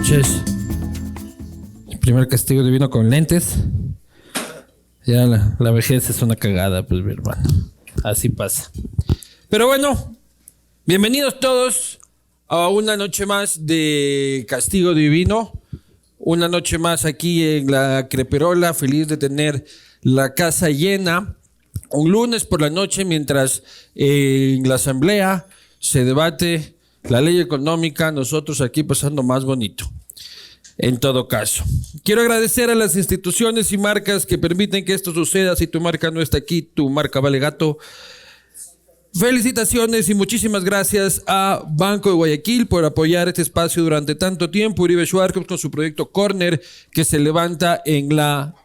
noches. El primer castigo divino con lentes. Ya la vejez es una cagada, pues, mi hermano. Así pasa. Pero bueno, bienvenidos todos a una noche más de castigo divino. Una noche más aquí en la Creperola. Feliz de tener la casa llena. Un lunes por la noche mientras en la asamblea se debate la ley económica, nosotros aquí pasando más bonito. En todo caso, quiero agradecer a las instituciones y marcas que permiten que esto suceda. Si tu marca no está aquí, tu marca vale gato. Felicitaciones y muchísimas gracias a Banco de Guayaquil por apoyar este espacio durante tanto tiempo. Uribe Schwartz con su proyecto Corner, que se levanta en la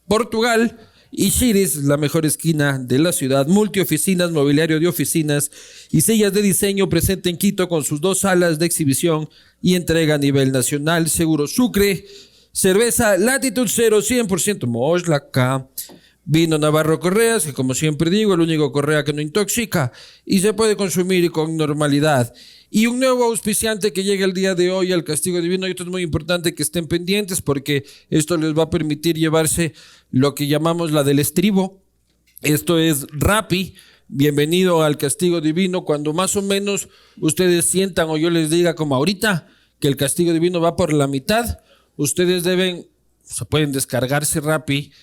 Portugal. Y Shiris, la mejor esquina de la ciudad, multioficinas, mobiliario de oficinas y sillas de diseño, presente en Quito con sus 2 salas de exhibición y entrega a nivel nacional. Seguro Sucre, cerveza Latitud 0, 100% Moslaca, vino Navarro Correas, que como siempre digo, el único Correa que no intoxica y se puede consumir con normalidad. Y un nuevo auspiciante que llega el día de hoy al Castigo Divino. Y esto es muy importante que estén pendientes porque esto les va a permitir llevarse lo que llamamos la del estribo. Esto es Rappi. Bienvenido al Castigo Divino. Cuando más o menos ustedes sientan o yo les diga como ahorita que el Castigo Divino va por la mitad, ustedes pueden descargarse Rappi.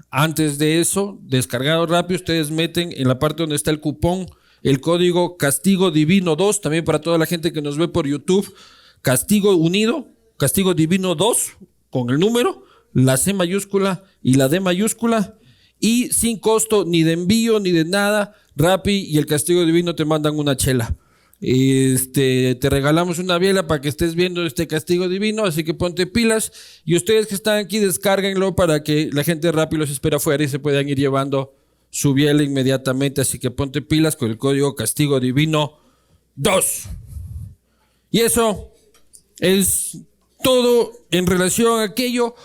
Antes de eso, descargado Rappi, ustedes meten en la parte donde está el cupón el código Castigo Divino 2, también para toda la gente que nos ve por YouTube, Castigo Unido, Castigo Divino 2, con el número, la C mayúscula y la D mayúscula, y sin costo ni de envío ni de nada, Rappi y el Castigo Divino te mandan una chela. Te regalamos una biela para que estés viendo este Castigo Divino, así que ponte pilas, y ustedes que están aquí descárguenlo para que la gente de Rappi los espera afuera y se puedan ir llevando su biela inmediatamente, así que ponte pilas con el código Castigo Divino 2. Y eso es todo en relación a aquello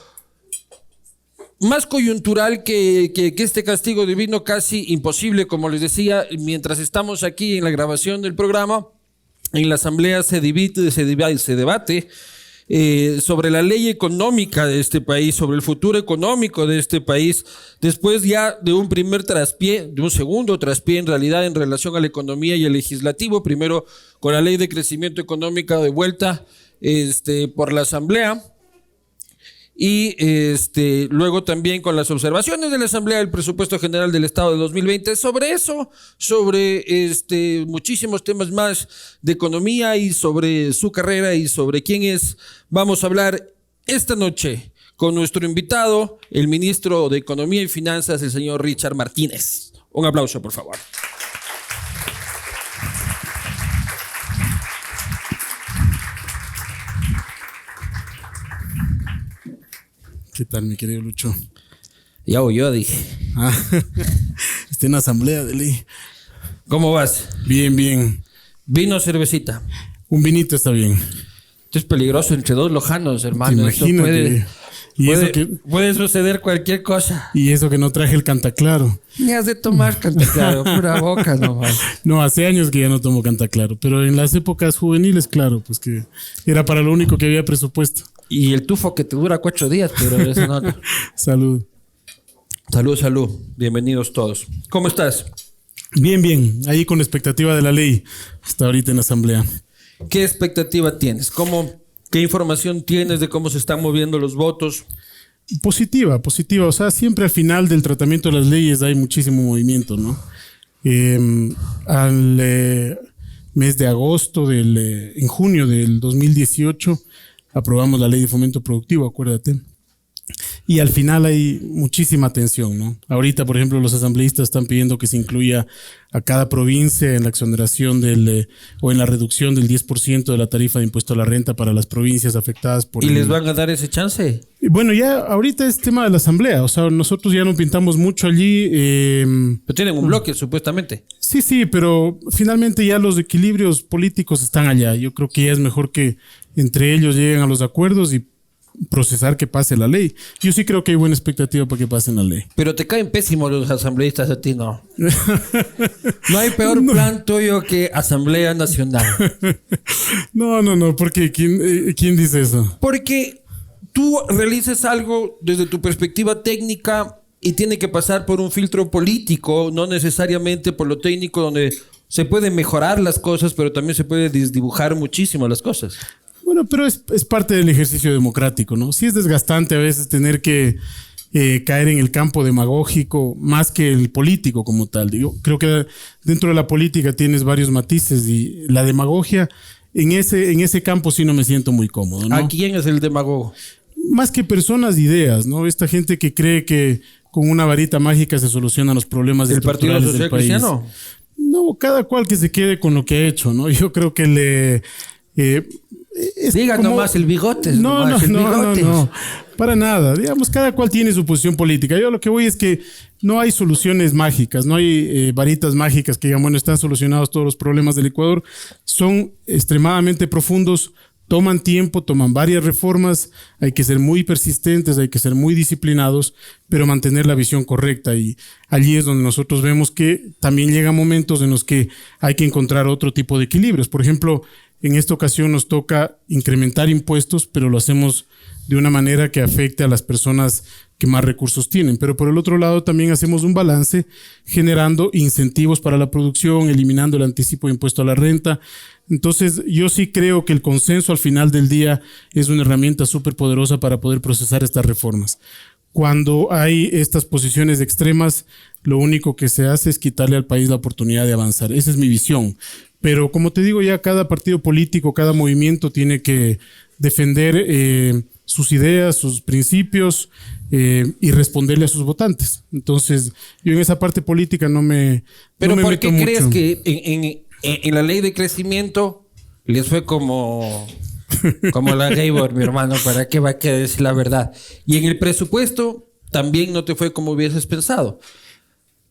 más coyuntural que este Castigo Divino, casi imposible, como les decía, mientras estamos aquí en la grabación del programa, en la asamblea se debate sobre la ley económica de este país, sobre el futuro económico de este país, después ya de un primer traspié, de un segundo traspié en realidad en relación a la economía y el legislativo, primero con la ley de crecimiento económico de vuelta por la asamblea, y luego también con las observaciones de la Asamblea del Presupuesto General del Estado de 2020. Sobre eso, sobre muchísimos temas más de economía y sobre su carrera y sobre quién es, vamos a hablar esta noche con nuestro invitado, el ministro de Economía y Finanzas, el señor Richard Martínez. Un aplauso, por favor. ¿Qué tal, mi querido Lucho? Ya oyó, dije. Estoy en la asamblea de ley. ¿Cómo vas? Bien, bien. ¿Vino o cervecita? Un vinito está bien. Esto es peligroso entre dos lojanos, hermano. Imagínate. Puede suceder cualquier cosa. Y eso que no traje el Cantaclaro. Ni has de tomar Cantaclaro, pura boca nomás. No, hace años que ya no tomo Cantaclaro, pero en las épocas juveniles, claro, pues que era para lo único que había presupuesto. Y el tufo que te dura 4 días, pero eso no. Salud. Salud. Bienvenidos todos. ¿Cómo estás? Bien, bien. Ahí con expectativa de la ley. Hasta ahorita en la asamblea. ¿Qué expectativa tienes? ¿Qué información tienes de cómo se están moviendo los votos? Positiva. O sea, siempre al final del tratamiento de las leyes hay muchísimo movimiento, ¿no? Al mes de agosto, en junio del 2018, aprobamos la ley de fomento productivo, acuérdate. Y al final hay muchísima tensión, ¿no? Ahorita, por ejemplo, los asambleístas están pidiendo que se incluya a cada provincia en la exoneración o en la reducción del 10% de la tarifa de impuesto a la renta para las provincias afectadas por... ¿Y les van a dar ese chance? Bueno, ya ahorita es tema de la asamblea. O sea, nosotros ya no pintamos mucho allí. Pero tienen un bloque, supuestamente. Sí, pero finalmente ya los equilibrios políticos están allá. Yo creo que ya es mejor que entre ellos lleguen a los acuerdos y procesar que pase la ley. Yo sí creo que hay buena expectativa para que pasen la ley. Pero te caen pésimos los asambleístas a ti, ¿no? No hay peor plan tuyo que Asamblea Nacional. No, porque ¿quién dice eso? Porque tú realizas algo desde tu perspectiva técnica y tiene que pasar por un filtro político, no necesariamente por lo técnico, donde se pueden mejorar las cosas, pero también se puede desdibujar muchísimo las cosas. Bueno, pero es parte del ejercicio democrático, ¿no? Sí es desgastante a veces tener que caer en el campo demagógico más que el político como tal. Yo creo que dentro de la política tienes varios matices y la demagogia, en ese campo sí no me siento muy cómodo, ¿no? ¿A quién es el demagogo? Más que personas, ideas, ¿no? Esta gente que cree que con una varita mágica se solucionan los problemas ¿El Partido estructurales Social del país. Cristiano? No, cada cual que se quede con lo que ha hecho, ¿no? Yo creo que diga como, nomás el bigotes. No, para nada. Digamos, cada cual tiene su posición política. Yo lo que voy es que no hay soluciones mágicas, no hay varitas mágicas que digan, bueno, están solucionados todos los problemas del Ecuador. Son extremadamente profundos, toman tiempo, toman varias reformas, hay que ser muy persistentes, hay que ser muy disciplinados, pero mantener la visión correcta. Y allí es donde nosotros vemos que también llegan momentos en los que hay que encontrar otro tipo de equilibrios. Por ejemplo, en esta ocasión nos toca incrementar impuestos, pero lo hacemos de una manera que afecte a las personas que más recursos tienen. Pero por el otro lado también hacemos un balance generando incentivos para la producción, eliminando el anticipo de impuesto a la renta. Entonces yo sí creo que el consenso al final del día es una herramienta súper poderosa para poder procesar estas reformas. Cuando hay estas posiciones extremas, lo único que se hace es quitarle al país la oportunidad de avanzar. Esa es mi visión. Pero como te digo, ya cada partido político, cada movimiento tiene que defender sus ideas, sus principios y responderle a sus votantes. Entonces, yo en esa parte política no me ¿Pero no me por meto qué crees mucho. que en la ley de crecimiento les fue como la Gabor, mi hermano? ¿Para qué va a querer decir la verdad? Y en el presupuesto también no te fue como hubieses pensado.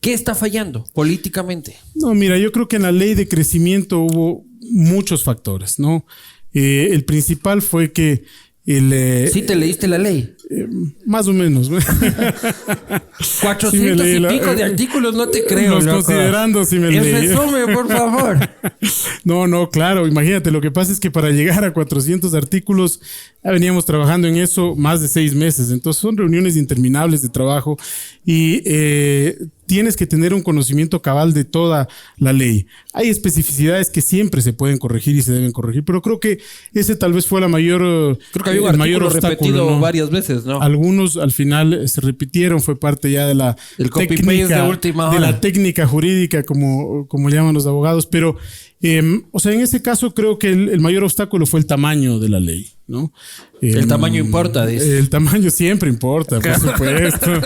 ¿Qué está fallando políticamente? No, mira, yo creo que en la ley de crecimiento hubo muchos factores, ¿no? El principal fue que ¿Sí te leíste la ley? Más o menos. 400 Sí me leí y pico de artículos, no te creo, Los loco. considerando si me El leí. resumen, por favor. No, claro, imagínate, lo que pasa es que para llegar a 400 artículos ya veníamos trabajando en eso más de 6 meses, entonces son reuniones interminables de trabajo y tienes que tener un conocimiento cabal de toda la ley. Hay especificidades que siempre se pueden corregir y se deben corregir, pero creo que ese tal vez fue Creo que había un artículo repetido, ¿no?, varias veces, ¿no? Algunos al final se repitieron, fue parte ya de la técnica de última hora. De la técnica jurídica, como llaman los abogados, pero o sea, en ese caso creo que el mayor obstáculo fue el tamaño de la ley, ¿no? El tamaño importa, dice. El tamaño siempre importa, por supuesto.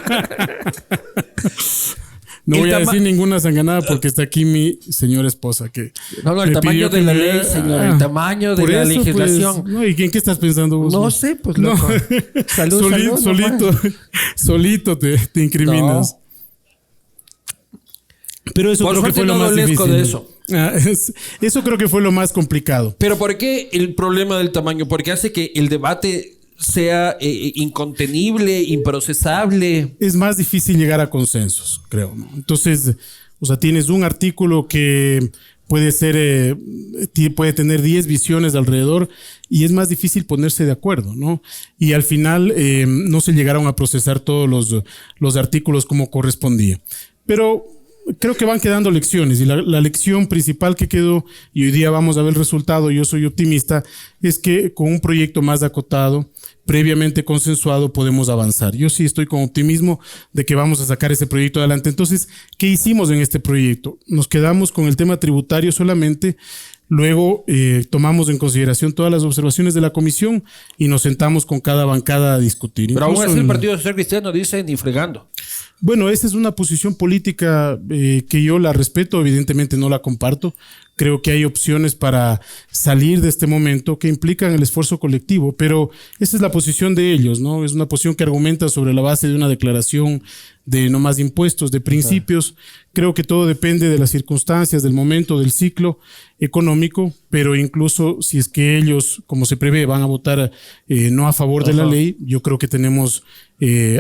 No voy a decir ninguna sanganada porque está aquí mi señora esposa que... No, el tamaño de la ley, señor. El tamaño de la legislación. Pues, no, ¿y en qué estás pensando vos? No sé, pues, loco. No. Salud, solito te incriminas. No. Pero eso por creo que fue lo más difícil. De eso. Eso creo que fue lo más complicado. Pero ¿por qué el problema del tamaño? Porque hace que el debate sea incontenible, improcesable. Es más difícil llegar a consensos, creo, ¿no? Entonces, o sea, tienes un artículo que puede tener 10 visiones alrededor y es más difícil ponerse de acuerdo, ¿no? Y al final no se llegaron a procesar todos los artículos como correspondía. Pero creo que van quedando lecciones y la lección principal que quedó, y hoy día vamos a ver el resultado, yo soy optimista, es que con un proyecto más acotado, previamente consensuado, podemos avanzar. Yo sí estoy con optimismo de que vamos a sacar ese proyecto adelante. Entonces, ¿qué hicimos en este proyecto? Nos quedamos con el tema tributario solamente. Luego tomamos en consideración todas las observaciones de la comisión y nos sentamos con cada bancada a discutir. Pero aún así el Partido Social Cristiano dice ni fregando. Bueno, esa es una posición política que yo la respeto, evidentemente no la comparto. Creo que hay opciones para salir de este momento que implican el esfuerzo colectivo, pero esa es la posición de ellos, ¿no? Es una posición que argumenta sobre la base de una declaración de no más impuestos, de principios. Creo que todo depende de las circunstancias, del momento, del ciclo económico, pero incluso si es que ellos, como se prevé, van a votar no a favor de la ley, yo creo que tenemos,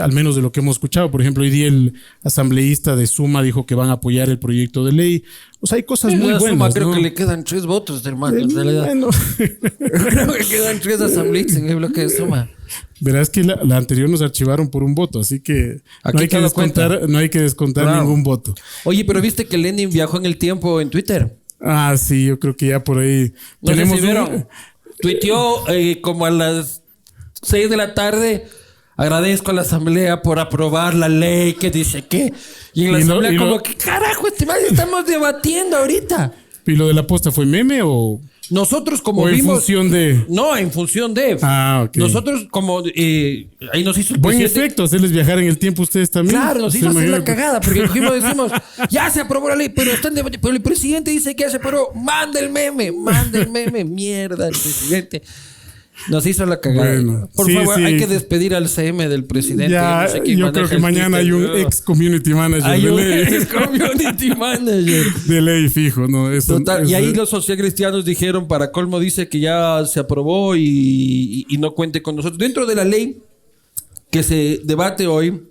al menos de lo que hemos escuchado, por ejemplo, hoy día el asambleísta de Suma dijo que van a apoyar el proyecto de ley. O sea, hay cosas muy buenas, Suma, creo ¿no? que le quedan 3 votos, hermano, en realidad. Bueno. Creo que quedan 3 asambleístas en el bloque de Suma. Verás que la anterior nos archivaron por un voto, así que Aquí no hay que descontar Claro. ningún voto. Oye, pero viste que Lenin viajó en el tiempo en Twitter. Ah, sí, yo creo que ya por ahí No tenemos sé si vieron. Tuiteó como a las 6 de la tarde. Agradezco a la asamblea por aprobar la ley que dice que. Y en la asamblea como, ¿qué carajo, estamos debatiendo ahorita? ¿Y lo de la posta fue meme o Nosotros como en vimos... función de? No, en función de... Ah, ok. Nosotros como... ahí nos hizo el Buen presidente... efecto, hacerles viajar en el tiempo a ustedes también. Claro, nos Se hizo hacer imagina la que- cagada, porque cogimos y decimos, ya se aprobó la ley, pero está en debate, pero el presidente dice que ya se aprobó, manda el meme, mierda, el presidente. Nos hizo la cagada. Bueno, Por sí, favor, sí. hay que despedir al CM del presidente. Ya, no sé quién yo creo maneja que el mañana hay Twitter, un ¿no? ex community manager Hay de un ley. ex community manager. De ley fijo, ¿no? Eso, Total, y eso- ahí los socialcristianos dijeron, para colmo dice que ya se aprobó y no cuente con nosotros. Dentro de la ley que se debate hoy,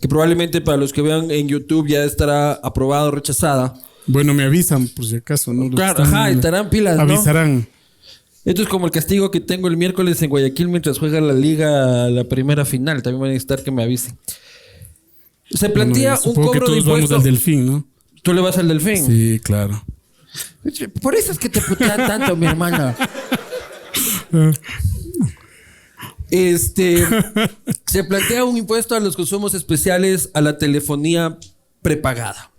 que probablemente para los que vean en YouTube ya estará aprobada o rechazada. Bueno, me avisan por si acaso, ¿no? Los Claro, que están- ajá, estarán pilas, ¿no? Avisarán. Esto es como el castigo que tengo el miércoles en Guayaquil mientras juega la liga la primera final. También van a necesitar que me avisen. Se plantea Bueno, un supongo que cobro de todos vamos impuesto. al delfín, ¿no? Tú le vas al delfín. Sí, claro. Por eso es que te putean tanto, mi hermana. Se plantea un impuesto a los consumos especiales a la telefonía prepagada.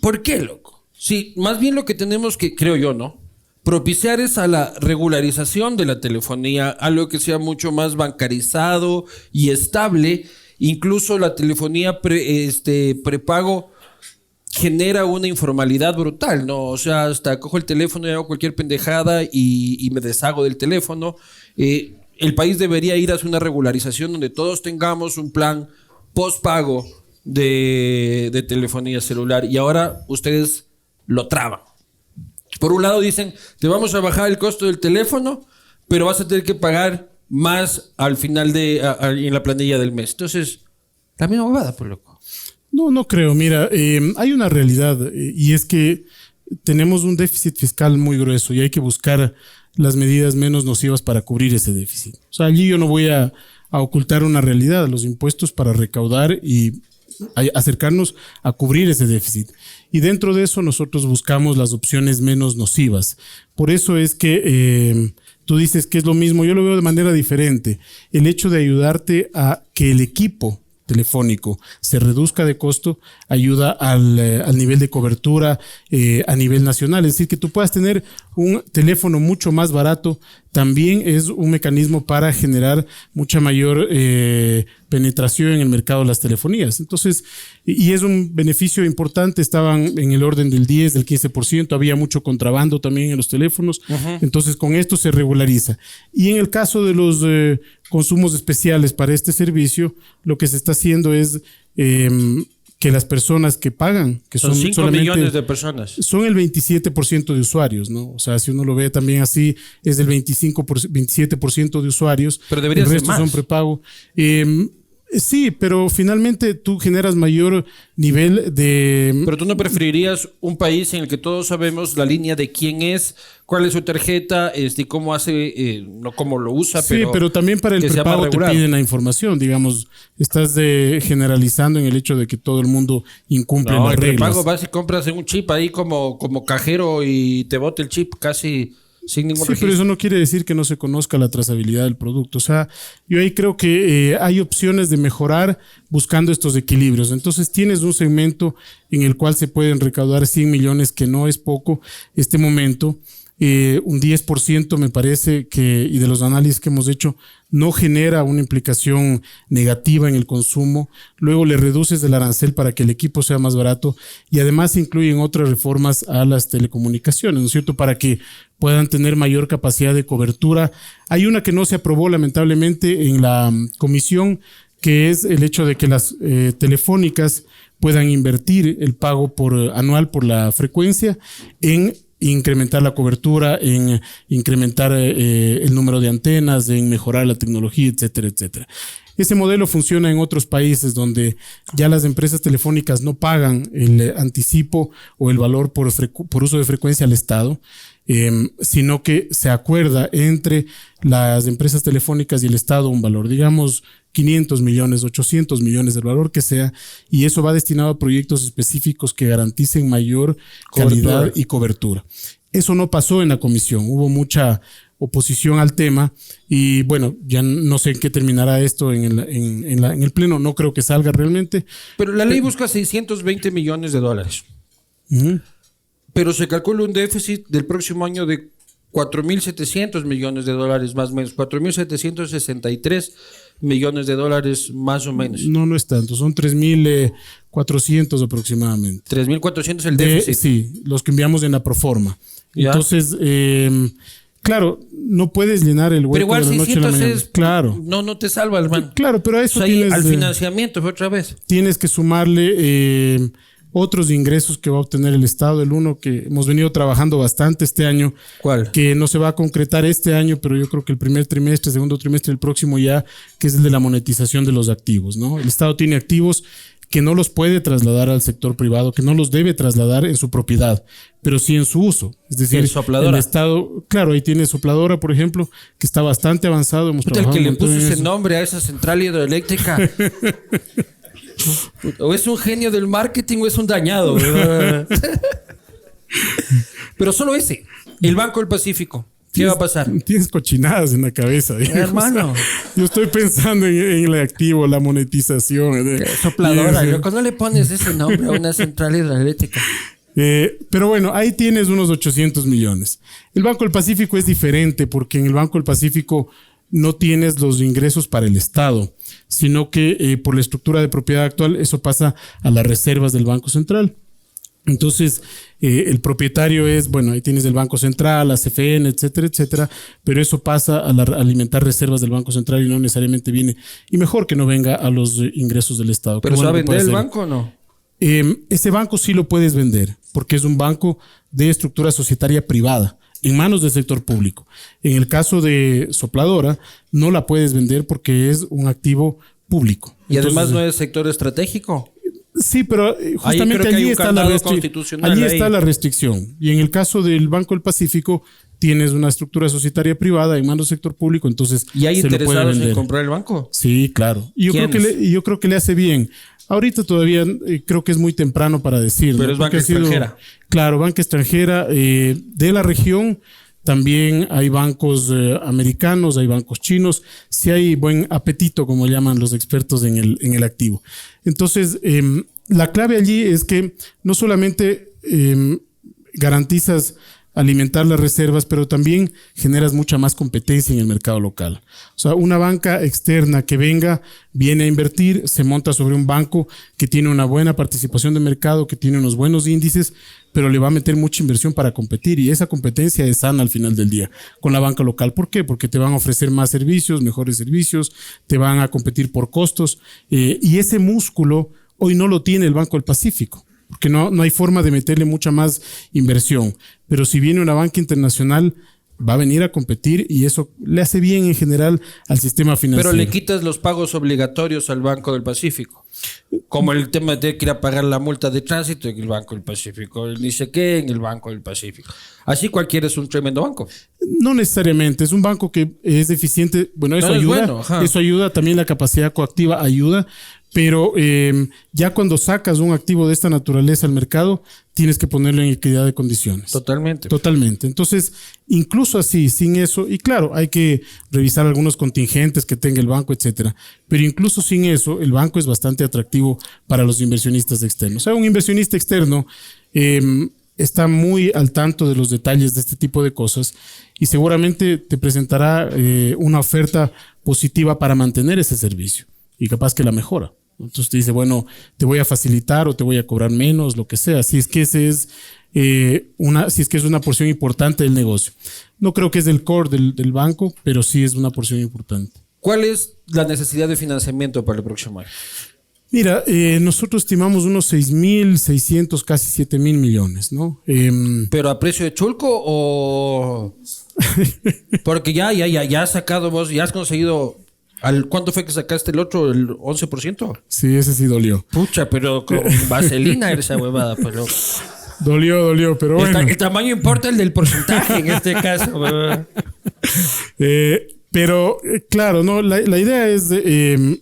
¿Por qué, loco? Sí, más bien lo que tenemos que, creo yo, ¿no? Propiciar es a la regularización de la telefonía, algo que sea mucho más bancarizado y estable. Incluso la telefonía prepago genera una informalidad brutal, ¿no? O sea, hasta cojo el teléfono y hago cualquier pendejada y me deshago del teléfono. El país debería ir hacia una regularización donde todos tengamos un plan postpago de telefonía celular y ahora ustedes lo traban. Por un lado dicen, te vamos a bajar el costo del teléfono, pero vas a tener que pagar más al final en la planilla del mes. Entonces, la misma bobada, por loco. No creo. Mira, hay una realidad y es que tenemos un déficit fiscal muy grueso y hay que buscar las medidas menos nocivas para cubrir ese déficit. O sea, allí yo no voy a ocultar una realidad, los impuestos para recaudar y acercarnos a cubrir ese déficit. Y dentro de eso nosotros buscamos las opciones menos nocivas. Por eso es que tú dices que es lo mismo, yo lo veo de manera diferente. El hecho de ayudarte a que el equipo telefónico se reduzca de costo ayuda al nivel de cobertura a nivel nacional. Es decir, que tú puedas tener un teléfono mucho más barato también es un mecanismo para generar mucha mayor penetración en el mercado de las telefonías. Entonces, y es un beneficio importante, estaban en el orden del 10, del 15%, había mucho contrabando también en los teléfonos. Entonces, con esto se regulariza. Y en el caso de los consumos especiales para este servicio, lo que se está haciendo es que las personas que pagan, que son 5 solamente millones de personas. son el 27% de usuarios, ¿no? O sea, si uno lo ve también así, es el 27% de usuarios. Pero debería el ser resto más. son prepago. Sí, pero finalmente tú generas mayor nivel de... Pero tú no preferirías un país en el que todos sabemos la línea de quién es, cuál es su tarjeta, y cómo hace, no cómo lo usa, Sí, pero también para el que sea más prepago te regular. piden la información, digamos, estás generalizando en el hecho de que todo el mundo incumple No, las el reglas. prepago vas y compras en un chip ahí como cajero y te bota el chip casi sin ningún Sí, pero registro. eso no quiere decir que no se conozca la trazabilidad del producto. O sea, yo ahí creo que hay opciones de mejorar buscando estos equilibrios. Entonces tienes un segmento en el cual se pueden recaudar 100 millones, que no es poco este momento. Un 10% me parece que, y de los análisis que hemos hecho, no genera una implicación negativa en el consumo. Luego le reduces el arancel para que el equipo sea más barato y además se incluyen otras reformas a las telecomunicaciones, ¿no es cierto? Para que puedan tener mayor capacidad de cobertura. Hay una que no se aprobó lamentablemente en la comisión, que es el hecho de que las telefónicas puedan invertir el pago anual por la frecuencia en incrementar la cobertura, en incrementar el número de antenas, en mejorar la tecnología, etcétera, etcétera. Ese modelo funciona en otros países donde ya las empresas telefónicas no pagan el anticipo o el valor por uso de frecuencia al Estado, sino que se acuerda entre las empresas telefónicas y el Estado un valor, digamos 500 millones, 800 millones, del valor que sea, y eso va destinado a proyectos específicos que garanticen mayor calidad y cobertura. Eso no pasó en la comisión, hubo mucha oposición al tema y bueno, ya no sé en qué terminará esto en el pleno, no creo que salga realmente. Pero la ley busca 620 millones de dólares. Pero se calcula un déficit del próximo año de 4.700 millones de dólares más o menos, 4.763 millones de dólares más o menos. No es tanto, son 3.400 aproximadamente. 3.400 el déficit. Sí, los que enviamos en la proforma. ¿Ya? Entonces, claro, no puedes llenar el hueco. Pero igual de la noche a la 600 mañana. es, Claro. no te salva, hermano. Claro, pero a eso O sea, ahí tienes, al financiamiento otra vez. tienes que sumarle otros ingresos que va a obtener el Estado. El uno que hemos venido trabajando bastante este año. ¿Cuál? Que no se va a concretar este año, pero yo creo que el primer trimestre, segundo trimestre, el próximo ya, que es el de la monetización de los activos, ¿no? El Estado tiene activos que no los puede trasladar al sector privado, que no los debe trasladar en su propiedad, pero sí en su uso. Es decir, ¿El sopladora? el Estado, claro, ahí tiene sopladora, por ejemplo, que está bastante avanzado. Hemos El trabajado que le un montón puso en ese eso. nombre a esa central hidroeléctrica. O es un genio del marketing o es un dañado. Pero solo ese. El Banco del Pacífico. ¿Qué va a pasar? Tienes cochinadas en la cabeza. digamos. Hermano. O sea, yo estoy pensando en el activo, la monetización. Sopladora. Y es, ¿Cuándo le pones ese nombre a una central hidroeléctrica? pero bueno, ahí tienes unos 800 millones. El Banco del Pacífico es diferente porque en el Banco del Pacífico no tienes los ingresos para el Estado, sino que por la estructura de propiedad actual eso pasa a las reservas del Banco Central. Entonces, el propietario es, bueno, ahí tienes el Banco Central, la CFN, etcétera, etcétera, pero eso pasa a alimentar reservas del Banco Central y no necesariamente viene, y mejor que no venga a los ingresos del Estado. ¿Pero Qué bueno sabe que puede vender el ser. banco o no? Ese banco sí lo puedes vender, porque es un banco de estructura societaria privada, en manos del sector público. En el caso de Sopladora, no la puedes vender porque es un activo público. Y además Entonces, no es sector estratégico. sí, pero justamente creo que hay allí un está candado constitucional allí ahí. está la restricción. Y en el caso del Banco del Pacífico, tienes una estructura societaria privada en manos del sector público, entonces ¿Y hay se lo puede interesados en vender. comprar el banco? Sí, claro. Y yo creo que le hace bien. Ahorita todavía creo que es muy temprano para decir. Pero ¿no? es Porque banca ha sido- extranjera. Claro, banca extranjera de la región. También hay bancos americanos, hay bancos chinos. Sí hay buen apetito, como llaman los expertos en el activo. Entonces, la clave allí es que no solamente garantizas alimentar las reservas, pero también generas mucha más competencia en el mercado local. O sea, una banca externa que viene a invertir, se monta sobre un banco que tiene una buena participación de mercado, que tiene unos buenos índices, pero le va a meter mucha inversión para competir y esa competencia es sana al final del día con la banca local. ¿Por qué? Porque te van a ofrecer más servicios, mejores servicios, te van a competir por costos y ese músculo hoy no lo tiene el Banco del Pacífico. Porque no hay forma de meterle mucha más inversión. Pero si viene una banca internacional, va a venir a competir y eso le hace bien en general al sistema financiero. Pero le quitas los pagos obligatorios al Banco del Pacífico. Como el tema de que ir a pagar la multa de tránsito en el Banco del Pacífico, el ni sé qué en el Banco del Pacífico. Así cualquiera es un tremendo banco. No necesariamente, es un banco que es eficiente. Bueno, eso No, es ayuda. bueno, ajá. Eso ayuda, también la capacidad coactiva ayuda. Pero ya cuando sacas un activo de esta naturaleza al mercado, tienes que ponerlo en equidad de condiciones. Totalmente. Totalmente. Entonces, incluso así, sin eso, y claro, hay que revisar algunos contingentes que tenga el banco, etcétera. Pero incluso sin eso, el banco es bastante atractivo para los inversionistas externos. O sea, un inversionista externo está muy al tanto de los detalles de este tipo de cosas y seguramente te presentará una oferta positiva para mantener ese servicio y capaz que la mejora. Entonces te dice, bueno, te voy a facilitar o te voy a cobrar menos, lo que sea. Si es que ese es si es que es una porción importante del negocio. No creo que es el core del banco, pero sí es una porción importante. ¿Cuál es la necesidad de financiamiento para el próximo año? Mira, nosotros estimamos unos 6.600, casi 7.000 millones, ¿no? ¿Pero a precio de chulco o...? Porque ya has sacado vos, ya has conseguido... ¿Cuánto fue que sacaste el otro? ¿El 11%? Sí, ese sí dolió. Pucha, pero con vaselina esa huevada, pero... Dolió, pero bueno. El tamaño importa el del porcentaje en este caso, huevada. Pero claro, no, la idea es,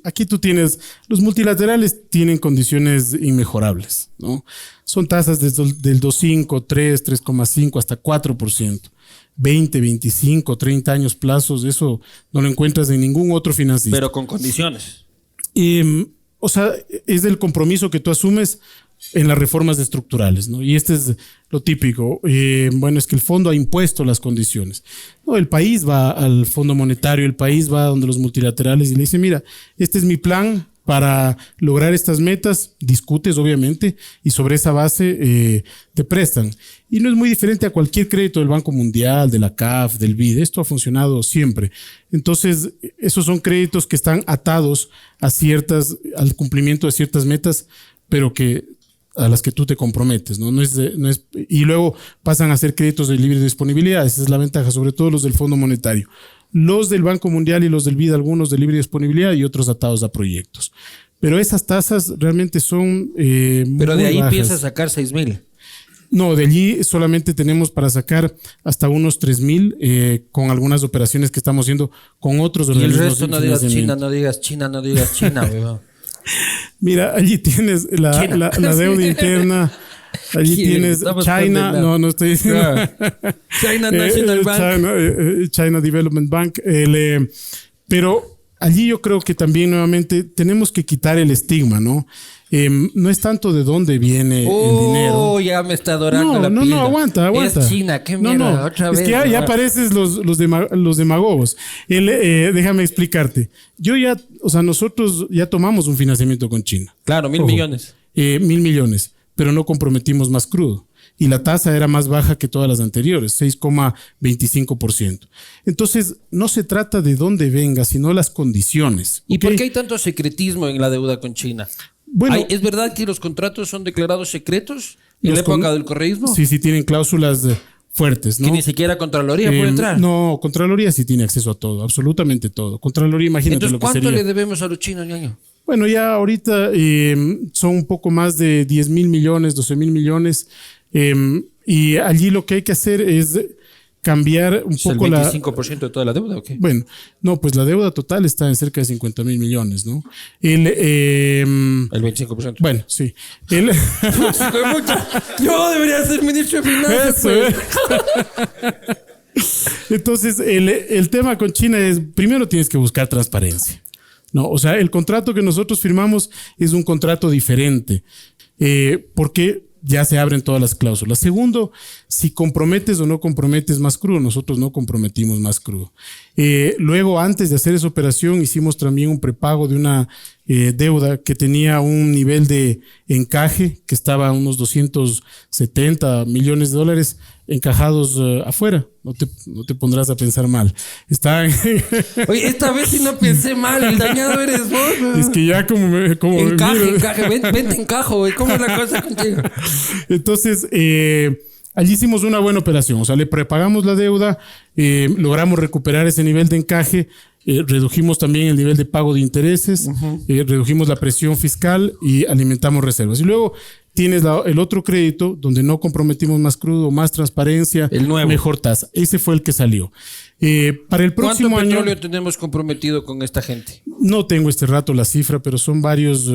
aquí tú tienes, los multilaterales tienen condiciones inmejorables, ¿no? Son tasas del 2,5, 3, 3,5 hasta 4%. 20, 25, 30 años plazos, eso no lo encuentras en ningún otro financista. Pero con condiciones. O sea, es el compromiso que tú asumes en las reformas estructurales, ¿no? Y este es lo típico. Bueno, es que el fondo ha impuesto las condiciones. No, el país va al Fondo Monetario, el país va donde los multilaterales y le dice, mira, este es mi plan para lograr estas metas, discutes obviamente, y sobre esa base te prestan. Y no es muy diferente a cualquier crédito del Banco Mundial, de la CAF, del BID. Esto ha funcionado siempre. Entonces, esos son créditos que están atados al cumplimiento de ciertas metas, pero a las que tú te comprometes, ¿no? Y luego pasan a ser créditos de libre disponibilidad. Esa es la ventaja, sobre todo los del Fondo Monetario. Los del Banco Mundial y los del BID, algunos de libre disponibilidad y otros atados a proyectos. Pero esas tasas realmente son pero de ahí bajas. piensas sacar 6.000. No, de allí solamente tenemos para sacar hasta unos 3.000 con algunas operaciones que estamos haciendo con otros organismos. Y el resto no digas China, no digas China, weón. Mira, allí tienes la deuda interna. Allí tienes China, no estoy diciendo. China National Bank. China Development Bank. Pero allí yo creo que también nuevamente tenemos que quitar el estigma, ¿no? No es tanto de dónde viene el dinero. Oh, ya me está adorando la pila. No, aguanta. Es China, qué mierda, otra vez. Es que ya pareces los demagogos. Déjame explicarte. Nosotros ya tomamos un financiamiento con China. Claro, 1.000 millones. 1.000 millones, pero no comprometimos más crudo. Y la tasa era más baja que todas las anteriores, 6,25%. Entonces, no se trata de dónde venga, sino las condiciones. ¿Y por qué hay tanto secretismo en la deuda con China? Bueno, ¿es verdad que los contratos son declarados secretos en la época del correísmo? Sí, tienen cláusulas fuertes, ¿no? Que ni siquiera Contraloría puede entrar. No, Contraloría sí tiene acceso a todo, absolutamente todo. Contraloría, imagínate. Entonces, lo que sería. ¿cuánto le debemos a los chinos, ñaño? Bueno, ya ahorita son un poco más de 10.000 millones, 12.000 millones. Y allí lo que hay que hacer es cambiar un poco ¿El 25% de toda la deuda o qué? Bueno, no, pues la deuda total está en cerca de 50.000 millones, ¿no? El 25%. Bueno, sí. Yo debería ser ministro de Finanzas. Pues. Entonces, el tema con China es, primero tienes que buscar transparencia. No, o sea, el contrato que nosotros firmamos es un contrato diferente. Porque ya se abren todas las cláusulas. Segundo, si comprometes o no comprometes más crudo, nosotros no comprometimos más crudo. Luego, antes de hacer esa operación, hicimos también un prepago de una deuda que tenía un nivel de encaje que estaba a unos 270 millones de dólares encajados afuera. No te pondrás a pensar mal. Oye, esta vez sí no pensé mal. El dañado eres vos, ¿no? Es que ya como encaje. Vente encajo, güey. ¿Cómo es la cosa contigo? Entonces, allí hicimos una buena operación. O sea, le prepagamos la deuda, logramos recuperar ese nivel de encaje, redujimos también el nivel de pago de intereses, redujimos la presión fiscal y alimentamos reservas. Y luego tienes el otro crédito donde no comprometimos más crudo, más transparencia, el nuevo, mejor tasa. Ese fue el que salió. Para el próximo ¿Cuánto año, petróleo tenemos comprometido con esta gente? No tengo este rato la cifra, pero son varios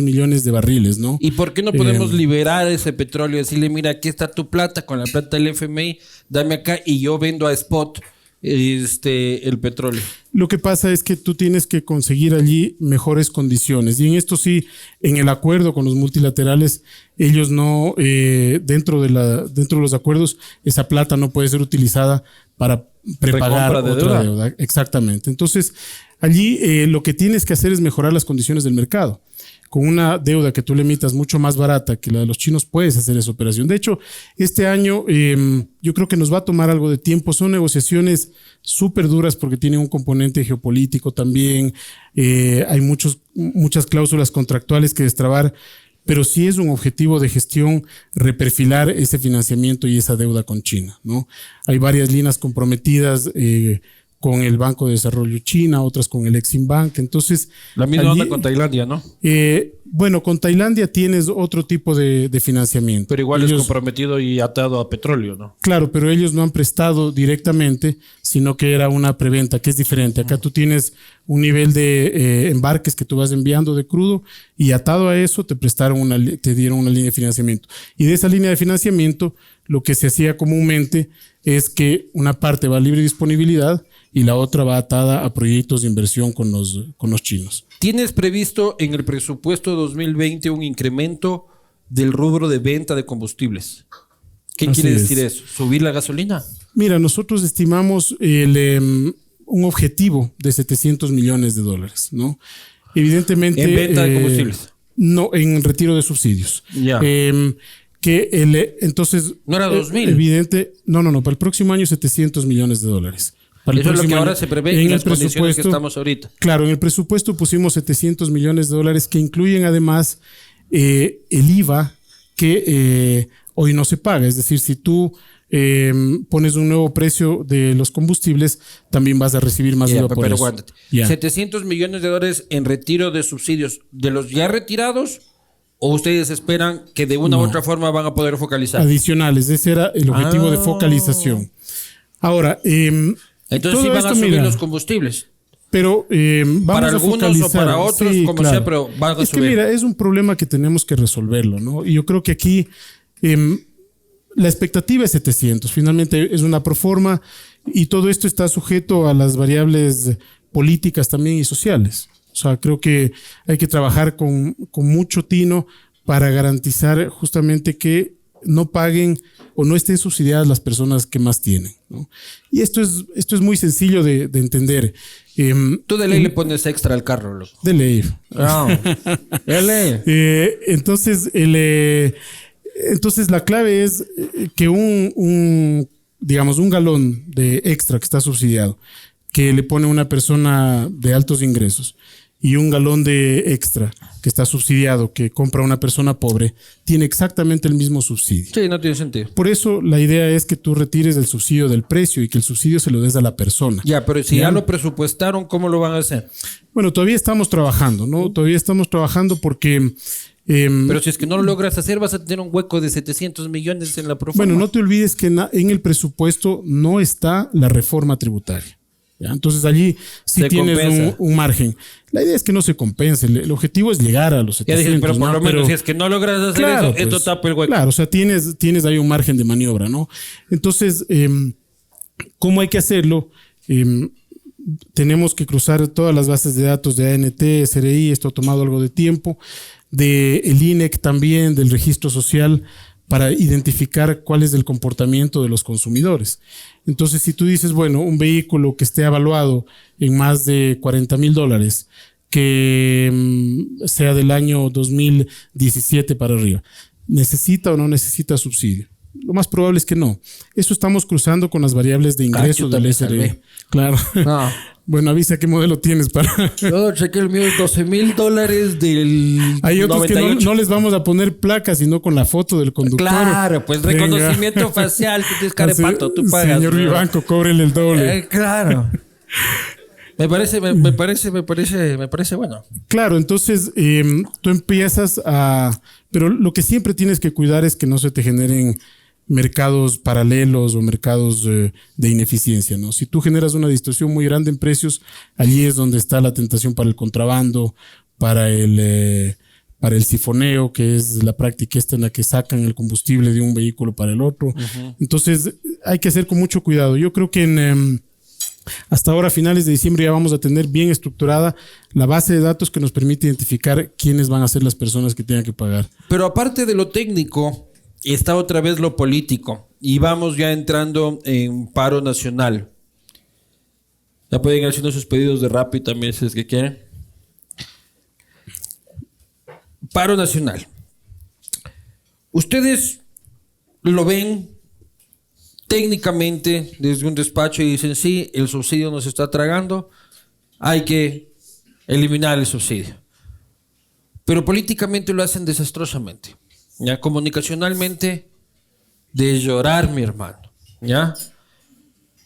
millones de barriles, ¿no? ¿Y por qué no podemos liberar ese petróleo y decirle, mira, aquí está tu plata, con la plata del FMI, dame acá y yo vendo a spot el petróleo? Lo que pasa es que tú tienes que conseguir allí mejores condiciones. Y en esto sí, en el acuerdo con los multilaterales, ellos no, dentro de los acuerdos, esa plata no puede ser utilizada para prepagar otra deuda. Exactamente. Entonces, allí lo que tienes que hacer es mejorar las condiciones del mercado. con una deuda que tú le emitas mucho más barata que la de los chinos, puedes hacer esa operación. De hecho, este año yo creo que nos va a tomar algo de tiempo. Son negociaciones súper duras porque tienen un componente geopolítico también. Hay muchas cláusulas contractuales que destrabar, pero sí es un objetivo de gestión reperfilar ese financiamiento y esa deuda con China, ¿no? Hay varias líneas comprometidas con el Banco de Desarrollo China, otras con el Exim Bank. Entonces, la misma onda con Tailandia, ¿no? Bueno, con Tailandia tienes otro tipo de financiamiento. Pero igual ellos, es comprometido y atado a petróleo, ¿no? Claro, pero ellos no han prestado directamente, sino que era una preventa, que es diferente. Acá tú tienes un nivel de embarques que tú vas enviando de crudo y atado a eso te dieron una línea de financiamiento. Y de esa línea de financiamiento, lo que se hacía comúnmente es que una parte va a libre disponibilidad y la otra va atada a proyectos de inversión con los chinos. ¿Tienes previsto en el presupuesto 2020 un incremento del rubro de venta de combustibles? ¿Qué quiere decir eso? ¿Subir la gasolina? Mira, nosotros estimamos un objetivo de $700 millones, ¿no? Evidentemente... ¿En venta de combustibles? No, en retiro de subsidios. Ya. Entonces... ¿No era 2.000? Evidente... No. Para el próximo año $700 millones. Eso es lo que ahora se prevé en las condiciones que estamos ahorita. Claro, en el presupuesto pusimos $700 millones que incluyen además el IVA que hoy no se paga. Es decir, si tú pones un nuevo precio de los combustibles, también vas a recibir más IVA por eso. Pero aguántate. $700 millones en retiro de subsidios de los ya retirados, ¿o ustedes esperan que de una u otra forma van a poder focalizar? Adicionales, ese era el objetivo de focalización. Ahora, entonces sí van a subir los combustibles. Pero vamos para a algunos focalizar. O para otros, sí, como sea, pero van a subir. Es que mira, es un problema que tenemos que resolverlo, ¿no? Y yo creo que aquí la expectativa es 700. Finalmente es una proforma y todo esto está sujeto a las variables políticas también y sociales. O sea, creo que hay que trabajar con mucho tino para garantizar justamente que no paguen o no estén subsidiadas las personas que más tienen, ¿no? Y esto es muy sencillo de entender. Tú de ley le pones extra al carro, loco. De ley. De ley. Entonces la clave es que un galón de extra que está subsidiado, que le pone una persona de altos ingresos, y un galón de extra que está subsidiado, que compra una persona pobre, tiene exactamente el mismo subsidio. Sí, no tiene sentido. Por eso la idea es que tú retires el subsidio del precio y que el subsidio se lo des a la persona. Ya, pero si ya lo presupuestaron, ¿cómo lo van a hacer? Bueno, todavía estamos trabajando, ¿no? Todavía estamos trabajando porque... pero si es que no lo logras hacer, vas a tener un hueco de 700 millones en la proforma. Bueno, no te olvides que en el presupuesto no está la reforma tributaria. ¿Ya? Entonces allí sí tienes un margen. La idea es que no se compense. El objetivo es llegar a los 700. Ya dije, pero por lo menos si es que no logras hacer eso, esto tapa el hueco. Claro, o sea, tienes ahí un margen de maniobra, ¿no? Entonces, ¿cómo hay que hacerlo? Tenemos que cruzar todas las bases de datos de ANT, SRI, esto ha tomado algo de tiempo, del INEC también, del registro social, para identificar cuál es el comportamiento de los consumidores. Entonces, si tú dices, bueno, un vehículo que esté evaluado en más de $40,000, que sea del año 2017 para arriba, ¿necesita o no necesita subsidio? Lo más probable es que no. Eso estamos cruzando con las variables de ingreso del SRE. Claro. No. Bueno, avisa qué modelo tienes para... Yo chequé el mío, es $12,000 del... Hay otros 98. Que no les vamos a poner placas, sino con la foto del conductor. Claro, pues reconocimiento facial, tú tienes cara de pato, tú pagas. Señor Vivanco, cóbrele el doble. Claro. Me parece bueno. Claro, entonces tú empiezas a... Pero lo que siempre tienes que cuidar es que no se te generen mercados paralelos o mercados de ineficiencia, ¿no? Si tú generas una distorsión muy grande en precios, allí es donde está la tentación para el contrabando, para el sifoneo, que es la práctica esta en la que sacan el combustible de un vehículo para el otro. Uh-huh. Entonces hay que hacer con mucho cuidado. Yo creo que hasta ahora, a finales de diciembre, ya vamos a tener bien estructurada la base de datos que nos permite identificar quiénes van a ser las personas que tengan que pagar. Pero aparte de lo técnico, está otra vez lo político. Y vamos ya entrando en paro nacional. Ya pueden ir haciendo sus pedidos de Rappi también, si es que quieren. paro nacional. Ustedes lo ven técnicamente desde un despacho y dicen, sí, el subsidio nos está tragando, hay que eliminar el subsidio. Pero políticamente lo hacen desastrosamente. ¿Ya? Comunicacionalmente, de llorar, mi hermano. ¿Ya?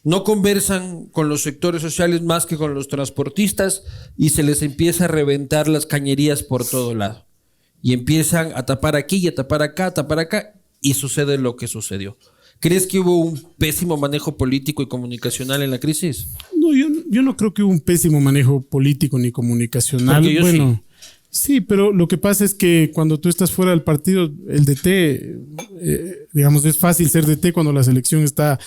No conversan con los sectores sociales más que con los transportistas y se les empieza a reventar las cañerías por todo lado. Y empiezan a tapar aquí y a tapar acá, y sucede lo que sucedió. ¿Crees que hubo un pésimo manejo político y comunicacional en la crisis? No, yo no creo que hubo un pésimo manejo político ni comunicacional. Porque yo bueno, sí, pero lo que pasa es que cuando tú estás fuera del partido, el DT, digamos, es fácil ser DT cuando la selección está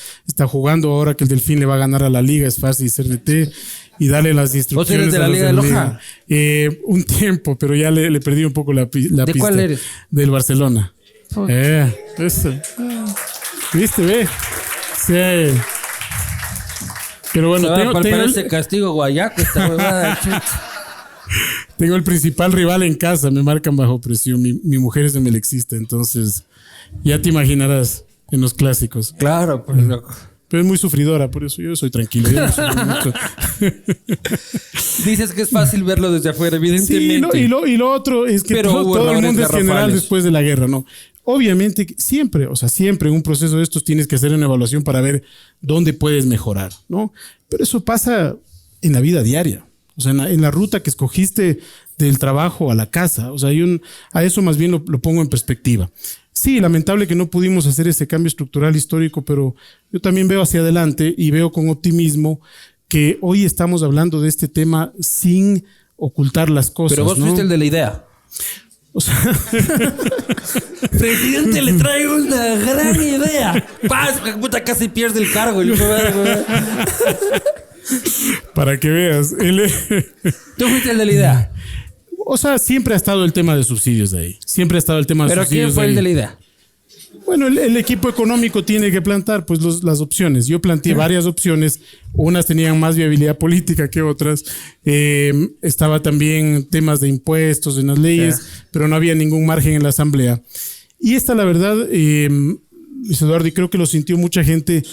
jugando. Ahora que el Delfín le va a ganar a la liga, es fácil ser DT y darle las instrucciones. ¿Vos eres de la Liga de Loja? Un tiempo, pero ya le perdí un poco la pista. ¿De cuál eres? Del Barcelona. Eso. ¿Viste, ve? Sí. Pero bueno, tengo ese castigo guayaco, esta huevada. Tengo el principal rival en casa, me marcan bajo presión. Mi mujer es de melexista, entonces ya te imaginarás en los clásicos. Claro, pues loco. Pero es muy sufridora, por eso yo soy tranquilo. Yo no sufro mucho. Dices que es fácil verlo desde afuera, evidentemente. Sí, y lo otro es que todo el mundo es general después de la guerra, ¿no? Obviamente, siempre en un proceso de estos tienes que hacer una evaluación para ver dónde puedes mejorar, ¿no? Pero eso pasa en la vida diaria. O sea, en la ruta que escogiste del trabajo a la casa. O sea, a eso más bien lo pongo en perspectiva. Sí, lamentable que no pudimos hacer ese cambio estructural histórico, pero yo también veo hacia adelante y veo con optimismo que hoy estamos hablando de este tema sin ocultar las cosas. Pero vos fuiste el de la idea. O sea, presidente, le traigo una gran idea. ¡Paz! Puta, casi pierde el cargo. Para que veas. Tú fuiste el de la idea. O sea, siempre ha estado el tema de subsidios de ahí. Siempre ha estado el tema de subsidios. ¿Pero quién fue el de la idea? Bueno, el equipo económico tiene que plantar pues las opciones. Yo planteé varias opciones. Unas tenían más viabilidad política que otras. Estaba también temas de impuestos en las leyes, pero no había ningún margen en la asamblea. Y esta, la verdad, Luis Eduardo, y creo que lo sintió mucha gente,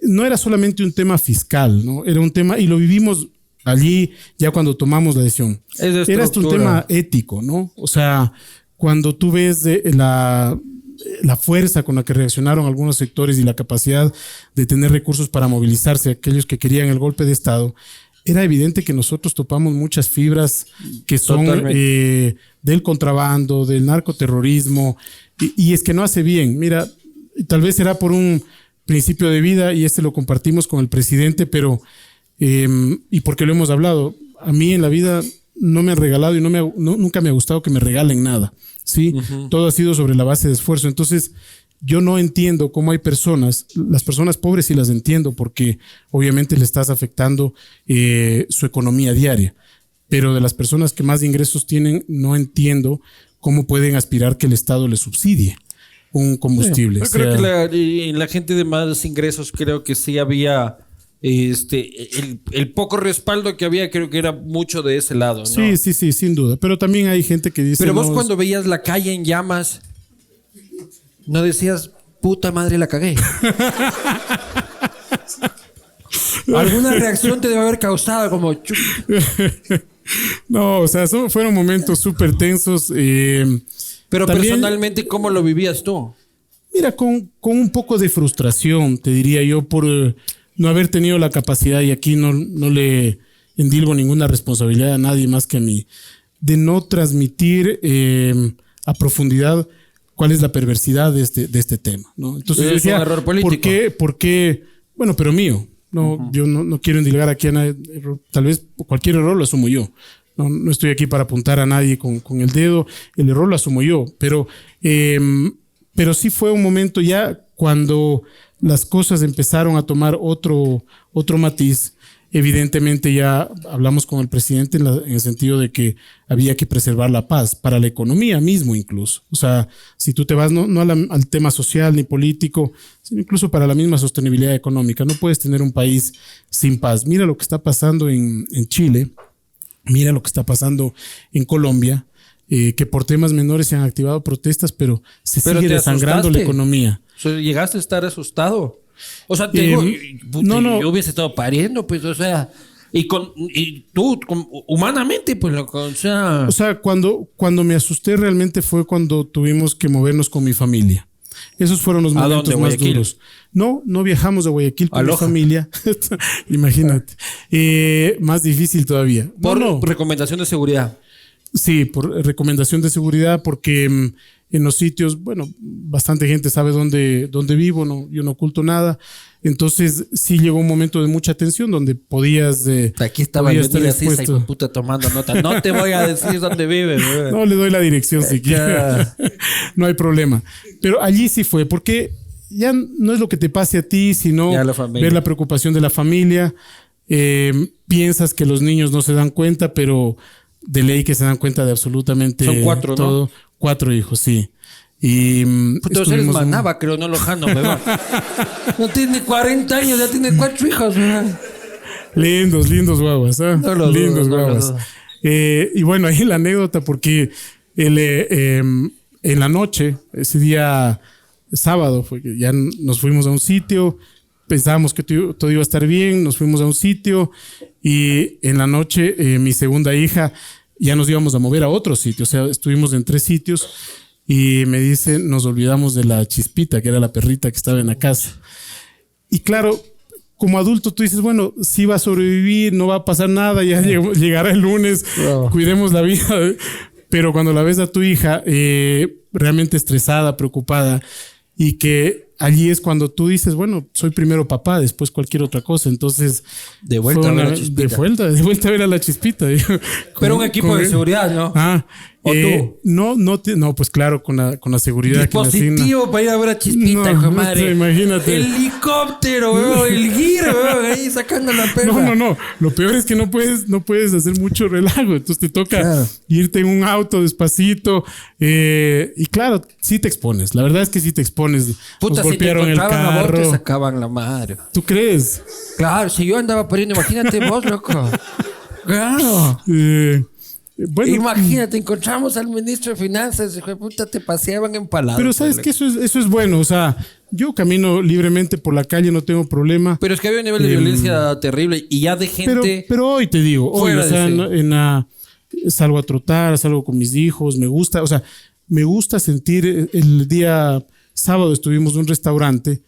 no era solamente un tema fiscal, ¿no? Era un tema, y lo vivimos allí ya cuando tomamos la decisión. Era esto un tema ético, ¿no? O sea, cuando tú ves la fuerza con la que reaccionaron algunos sectores y la capacidad de tener recursos para movilizarse, aquellos que querían el golpe de Estado, era evidente que nosotros topamos muchas fibras que son del contrabando, del narcoterrorismo, y es que no hace bien. Mira, tal vez será por un principio de vida y lo compartimos con el presidente, pero y porque lo hemos hablado, a mí en la vida no me han regalado y nunca me ha gustado que me regalen nada. ¿Sí? Todo ha sido sobre la base de esfuerzo. Entonces, yo no entiendo cómo hay las personas pobres sí las entiendo porque obviamente le estás afectando su economía diaria. Pero de las personas que más ingresos tienen, no entiendo cómo pueden aspirar que el Estado les subsidie un combustible. Yo creo que la gente de más ingresos creo que sí había el poco respaldo que había, creo que era mucho de ese lado, ¿no? Sí, sin duda. Pero también hay gente que dice... Pero vos cuando veías la calle en llamas, no decías, puta madre, la cagué. Alguna reacción te debe haber causado como... No, o sea, fueron momentos súper tensos. Pero también, personalmente, ¿cómo lo vivías tú? Mira, con un poco de frustración, te diría yo, por no haber tenido la capacidad, y aquí no le endilgo ninguna responsabilidad a nadie más que a mí, de no transmitir a profundidad cuál es la perversidad de este tema, ¿no? Entonces es un error político. ¿Por qué? Bueno, pero mío. No, yo no quiero endilgar aquí a nadie. Tal vez cualquier error lo asumo yo. No estoy aquí para apuntar a nadie con el dedo. El error lo asumo yo. Pero sí fue un momento ya cuando las cosas empezaron a tomar otro matiz. Evidentemente ya hablamos con el presidente en el sentido de que había que preservar la paz para la economía mismo incluso. O sea, si tú te vas no al tema social ni político, sino incluso para la misma sostenibilidad económica. No puedes tener un país sin paz. Mira lo que está pasando en Chile, mira lo que está pasando en Colombia. que por temas menores se han activado protestas, pero Pero sigue te desangrando la asustaste. economía. O sea, llegaste a estar asustado. O sea, te digo, puta, no. yo hubiese estado pariendo, pues, o sea, y tú, humanamente, pues, loco, o sea. O sea, cuando me asusté realmente fue cuando tuvimos que movernos con mi familia. Esos fueron los ¿A momentos dónde, más Guayaquil? duros. No viajamos a Guayaquil con mi Aloha. familia. Imagínate. Más difícil todavía. Por No. recomendación de seguridad. Sí, por recomendación de seguridad, porque en los sitios, bueno, bastante gente sabe dónde vivo, no, yo no oculto nada. Entonces, sí llegó un momento de mucha tensión donde podías. Aquí estaba podías el estar venir así, expuesto. hijo de puta, tomando nota. No te voy a decir dónde vives, güey. No le doy la dirección si quieres. No hay problema. Pero allí sí fue, porque ya no es lo que te pase a ti, sino Ya la familia. ver la preocupación de la familia. Piensas que los niños no se dan cuenta, pero de ley que se dan cuenta de absolutamente Son 4, ¿no? todo. 4 hijos, sí. Y Puta, eres estuvimos en- manaba, creo, no lojano, weón. No tiene 40 años, ya tiene 4 hijos, weón. Lindos guaguas, ¿ah? No lo dudo, Lindos no lo guaguas. dudo. Y bueno, ahí la anécdota, porque en la noche, ese día sábado, fue que ya nos fuimos a un sitio, pensábamos que todo iba a estar bien, nos fuimos a un sitio y en la noche mi segunda hija ya nos íbamos a mover a otro sitio, o sea, estuvimos en 3 sitios y me dice, nos olvidamos de la Chispita, que era la perrita que estaba en la casa. Y claro, como adulto tú dices, bueno, sí va a sobrevivir, no va a pasar nada, ya llegará el lunes, Wow. cuidemos la vida. Pero cuando la ves a tu hija realmente estresada, preocupada, y que allí es cuando tú dices, bueno, soy primero papá, después cualquier otra cosa. Entonces, De vuelta fue a ver una- la Chispita. de vuelta a ver a la Chispita. Pero un equipo de seguridad, ¿no? ¿O tú? No, pues claro, con la seguridad que le asigna. Dispositivo para ir a ver a Chispita, No, hijo de madre. imagínate. Helicóptero, weón, el giro, weón, ahí sacando la perra. No. Lo peor es que no puedes hacer mucho relajo. Entonces te toca Claro. irte en un auto despacito. Y claro, sí te expones. La verdad es que sí te expones. Puta, Nos si te golpearon el encontraban a vos, te carro. sacaban la madre. ¿Tú crees? Claro, si yo andaba pariendo, imagínate vos, loco. Claro. Bueno, Imagínate, encontramos al ministro de Finanzas, hijo de puta, te paseaban empalado. pero sabes que eso es bueno. O sea, yo camino libremente por la calle, no tengo problema. Pero es que había un nivel de violencia terrible y ya de Pero, gente. pero hoy te digo, hoy, fuera o sea, de sí. salgo a trotar, salgo con mis hijos, me gusta, o sea, me gusta sentir. El día sábado estuvimos en un restaurante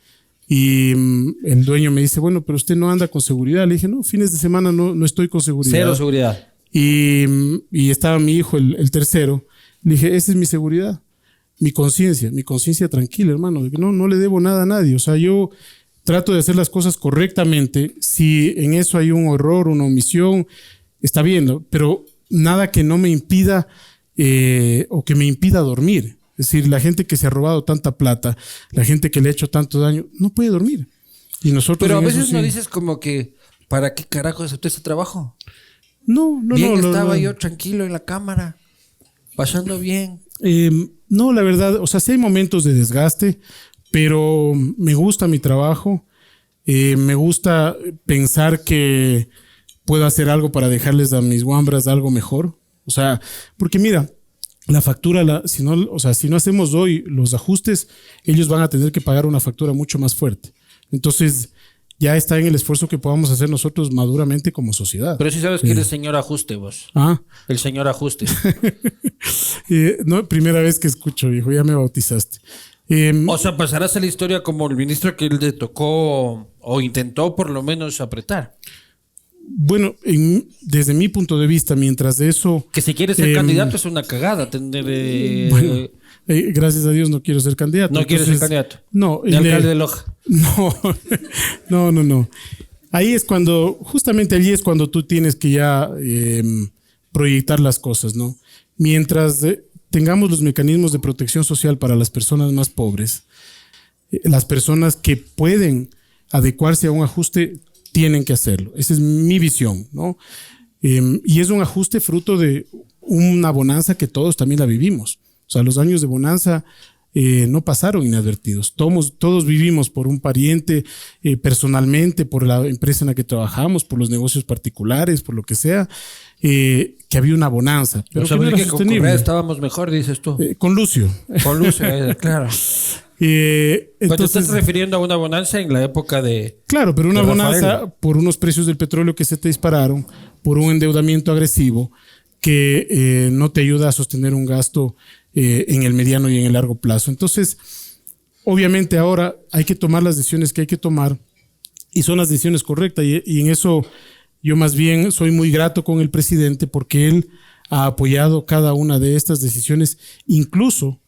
y el dueño me dice, bueno, pero usted no anda con seguridad. Le dije, no, fines de semana no estoy con seguridad. Cero seguridad. Y estaba mi hijo, el tercero. Le dije, esa es mi seguridad, mi conciencia tranquila, hermano. No le debo nada a nadie. O sea, yo trato de hacer las cosas correctamente. Si en eso hay un error, una omisión, está bien, ¿no? Pero nada que no me impida o que me impida dormir. Es decir, la gente que se ha robado tanta plata, la gente que le ha hecho tanto daño, no puede dormir. Y nosotros Pero a en eso veces no sí. dices como que, ¿para qué carajo acepté ese trabajo? No, Bien no. estaba yo tranquilo en la cámara, pasando bien. No, la verdad, o sea, sí hay momentos de desgaste, pero me gusta mi trabajo. Me gusta pensar que puedo hacer algo para dejarles a mis guambras algo mejor. O sea, porque mira, la factura, si no hacemos hoy los ajustes, ellos van a tener que pagar una factura mucho más fuerte. Entonces, ya está en el esfuerzo que podamos hacer nosotros maduramente como sociedad. Pero sí sabes que eres señor ajuste vos. Ah, El señor ajuste. no, primera vez que escucho, hijo, ya me bautizaste. O sea, pasarás a la historia como el ministro que él le tocó o intentó por lo menos apretar. Bueno, desde mi punto de vista, mientras de eso... Que si quieres ser candidato es una cagada. Tener, Bueno, gracias a Dios no quiero ser candidato. no quieres ser candidato. No. De alcalde de Loja. No. Ahí es justamente allí es cuando tú tienes que ya proyectar las cosas, ¿no? Mientras tengamos los mecanismos de protección social para las personas más pobres, las personas que pueden adecuarse a un ajuste tienen que hacerlo. Esa es mi visión, ¿no? Y es un ajuste fruto de una bonanza que todos también la vivimos. O sea, los años de bonanza no pasaron inadvertidos. Todos vivimos por un pariente, personalmente, por la empresa en la que trabajamos, por los negocios particulares, por lo que sea, que había una bonanza. Pero O sea, que no era que con sostenible. Correa estábamos mejor, dices tú. Con Lucio. Con Lucio, claro. Pero te Entonces, estás refiriendo a una bonanza en la época de... claro, pero una de bonanza Rafael. por unos precios del petróleo que se te dispararon, por un endeudamiento agresivo que no te ayuda a sostener un gasto en el mediano y en el largo plazo. Entonces, obviamente ahora hay que tomar las decisiones que hay que tomar y son las decisiones correctas y en eso yo más bien soy muy grato con el presidente porque él ha apoyado cada una de estas decisiones, incluso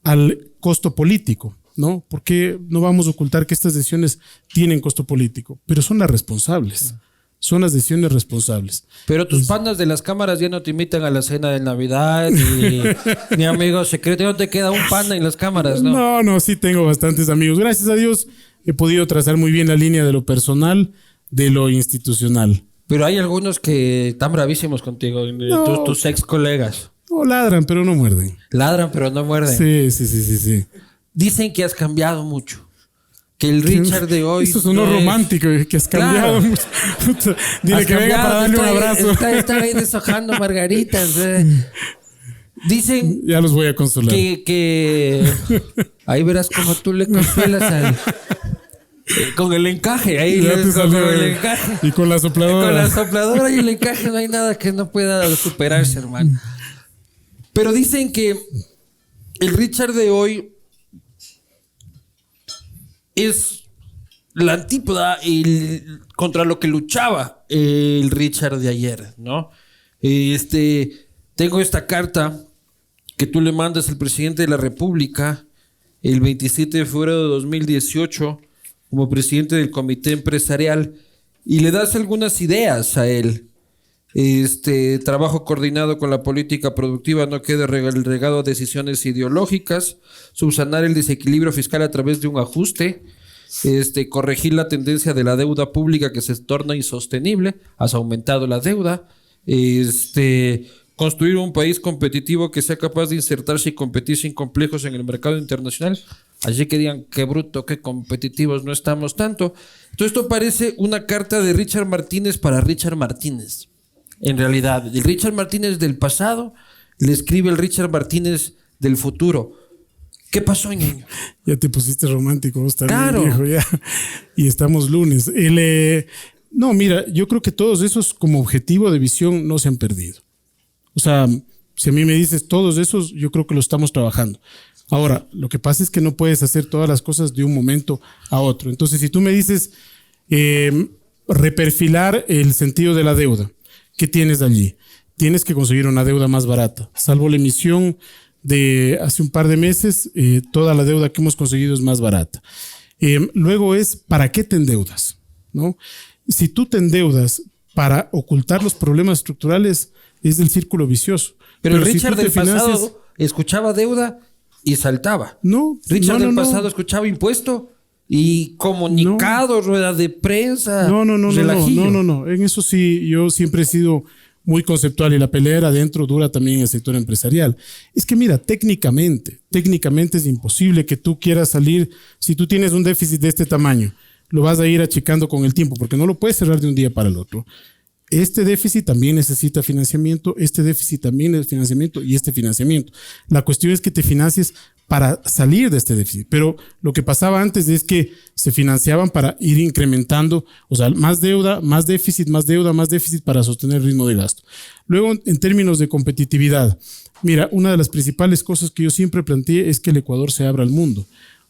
al costo político, ¿no? Porque no vamos a ocultar que estas decisiones tienen costo político, pero son las responsables. Son las decisiones responsables. Pero tus panas de las cámaras ya no te invitan a la cena de Navidad, ni amigos secretos, no te queda un pana en las cámaras, ¿no? No, sí tengo bastantes amigos. Gracias a Dios he podido trazar muy bien la línea de lo personal, de lo institucional. Pero hay algunos que están bravísimos contigo, No. tus ex colegas. No ladran, pero no muerden. Ladran, pero no muerden. Sí. Dicen que has cambiado mucho. Que el Richard de hoy... Eso sonó no es- romántico, que has cambiado Claro. mucho. Dile Has que venga cambiado, para darle un abrazo. Está ahí deshojando margaritas. Dicen Ya los voy a consolar. que ahí verás cómo tú le consuelas con el encaje. Ahí Ya te con salió, el encaje. Y con la sopladora. Con la sopladora y el encaje no hay nada que no pueda superarse, hermano. Pero dicen que el Richard de hoy es la antípoda contra lo que luchaba el Richard de ayer, ¿no? Tengo esta carta que tú le mandas al presidente de la República el 27 de febrero de 2018 como presidente del comité empresarial y le das algunas ideas a él. Trabajo coordinado con la política productiva, no quede regado a decisiones ideológicas, subsanar el desequilibrio fiscal a través de un ajuste, corregir la tendencia de la deuda pública que se torna insostenible, has aumentado la deuda, construir un país competitivo que sea capaz de insertarse y competir sin complejos en el mercado internacional. Allí que digan qué bruto, qué competitivos no estamos tanto. Entonces esto parece una carta de Richard Martínez para Richard Martínez. En realidad, el Richard Martínez del pasado le escribe el Richard Martínez del futuro. ¿Qué pasó, ñaño? Ya te pusiste romántico vos también, Claro. viejo, ya. Y estamos lunes. No, mira, yo creo que todos esos como objetivo de visión no se han perdido. O sea, si a mí me dices todos esos, yo creo que lo estamos trabajando. Ahora, lo que pasa es que no puedes hacer todas las cosas de un momento a otro. Entonces, si tú me dices reperfilar el sentido de la deuda, ¿qué tienes allí? Tienes que conseguir una deuda más barata. Salvo la emisión de hace un par de meses, toda la deuda que hemos conseguido es más barata. Luego es, ¿para qué te endeudas? ¿No? Si tú te endeudas para ocultar los problemas estructurales, es del círculo vicioso. Pero el si Richard tú te del pasado financias- escuchaba deuda y saltaba. No, Richard no, del no, pasado no. escuchaba impuesto y comunicados, rueda de prensa. No. relajillo. No. En eso sí, yo siempre he sido muy conceptual y la pelea era adentro dura también en el sector empresarial. Es que mira, técnicamente es imposible que tú quieras salir, si tú tienes un déficit de este tamaño, lo vas a ir achicando con el tiempo porque no lo puedes cerrar de un día para el otro. Este déficit también necesita financiamiento, este déficit también es financiamiento y este financiamiento. La cuestión es que te financies para salir de este déficit. Pero lo que pasaba antes es que se financiaban para ir incrementando, o sea, más deuda, más déficit, más deuda, más déficit para sostener el ritmo de gasto. Luego, en términos de competitividad, mira, una de las principales cosas que yo siempre planteé es que el Ecuador se abra al mundo.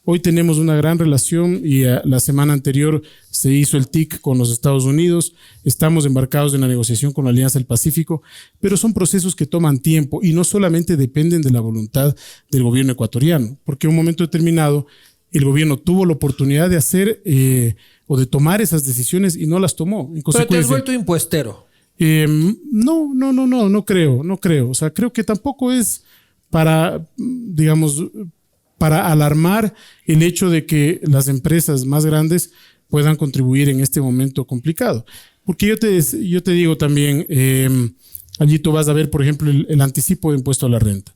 Hoy tenemos una gran relación y la semana anterior se hizo el TIC con los Estados Unidos. Estamos embarcados en la negociación con la Alianza del Pacífico, pero son procesos que toman tiempo y no solamente dependen de la voluntad del gobierno ecuatoriano, porque en un momento determinado el gobierno tuvo la oportunidad de hacer o de tomar esas decisiones y no las tomó. En Pero te has consecuencia, vuelto impuestero. no creo. O sea, creo que tampoco es para, digamos, para alarmar el hecho de que las empresas más grandes puedan contribuir en este momento complicado. Porque yo te digo también, allí tú vas a ver, por ejemplo, el anticipo de impuesto a la renta.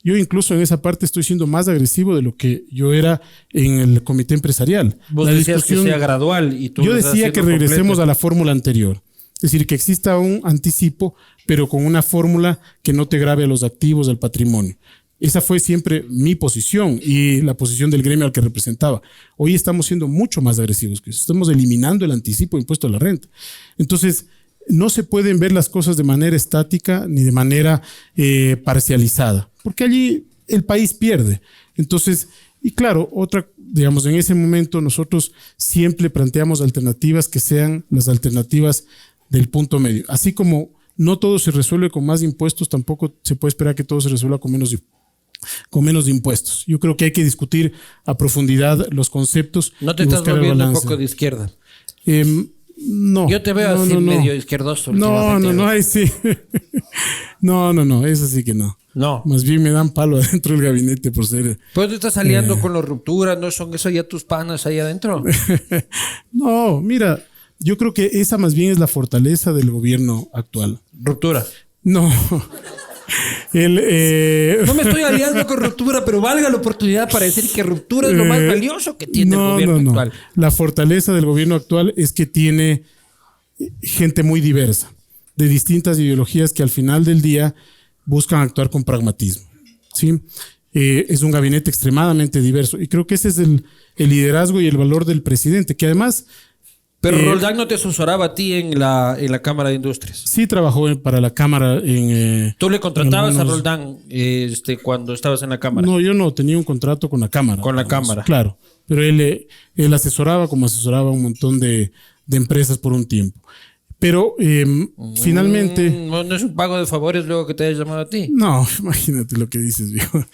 Yo incluso en esa parte estoy siendo más agresivo de lo que yo era en el comité empresarial. Vos decías que sea gradual y tú yo lo estás decía que haciendo regresemos completa. a la fórmula anterior. Es decir, que exista un anticipo, pero con una fórmula que no te grave a los activos del patrimonio. Esa fue siempre mi posición y la posición del gremio al que representaba. Hoy estamos siendo mucho más agresivos que eso. Estamos eliminando el anticipo de impuesto a la renta. Entonces, no se pueden ver las cosas de manera estática ni de manera parcializada, porque allí el país pierde. Entonces, y claro, digamos, en ese momento nosotros siempre planteamos alternativas que sean las alternativas del punto medio. Así como no todo se resuelve con más impuestos, tampoco se puede esperar que todo se resuelva con menos impuestos. Yo creo que hay que discutir a profundidad los conceptos. No te y estás buscar el volviendo un balance. poco de izquierda. No. Yo te veo no, así no, no. medio izquierdoso. No, últimamente. ahí sí. No, eso sí que no. No. Más bien me dan palo adentro del gabinete por ser... Pero tú estás aliando con las rupturas, ¿no son eso ya tus panas ahí adentro? No, mira, yo creo que esa más bien es la fortaleza del gobierno actual. Ruptura. No. No me estoy aliando con ruptura, pero valga la oportunidad para decir que ruptura es lo más valioso que tiene el gobierno actual. La fortaleza del gobierno actual es que tiene gente muy diversa, de distintas ideologías que al final del día buscan actuar con pragmatismo. ¿Sí? Es un gabinete extremadamente diverso y creo que ese es el liderazgo y el valor del presidente, que además... Pero Roldán no te asesoraba a ti en la Cámara de Industrias. Sí trabajó para la Cámara en... ¿Tú le contratabas en a algunos- Roldán cuando estabas en la Cámara? No, yo no, tenía un contrato con la Cámara. Con la digamos. Cámara. Claro, pero él asesoraba como asesoraba a un montón de empresas por un tiempo. Pero finalmente... No es un pago de favores luego que te haya llamado a ti. No, imagínate lo que dices, viejo.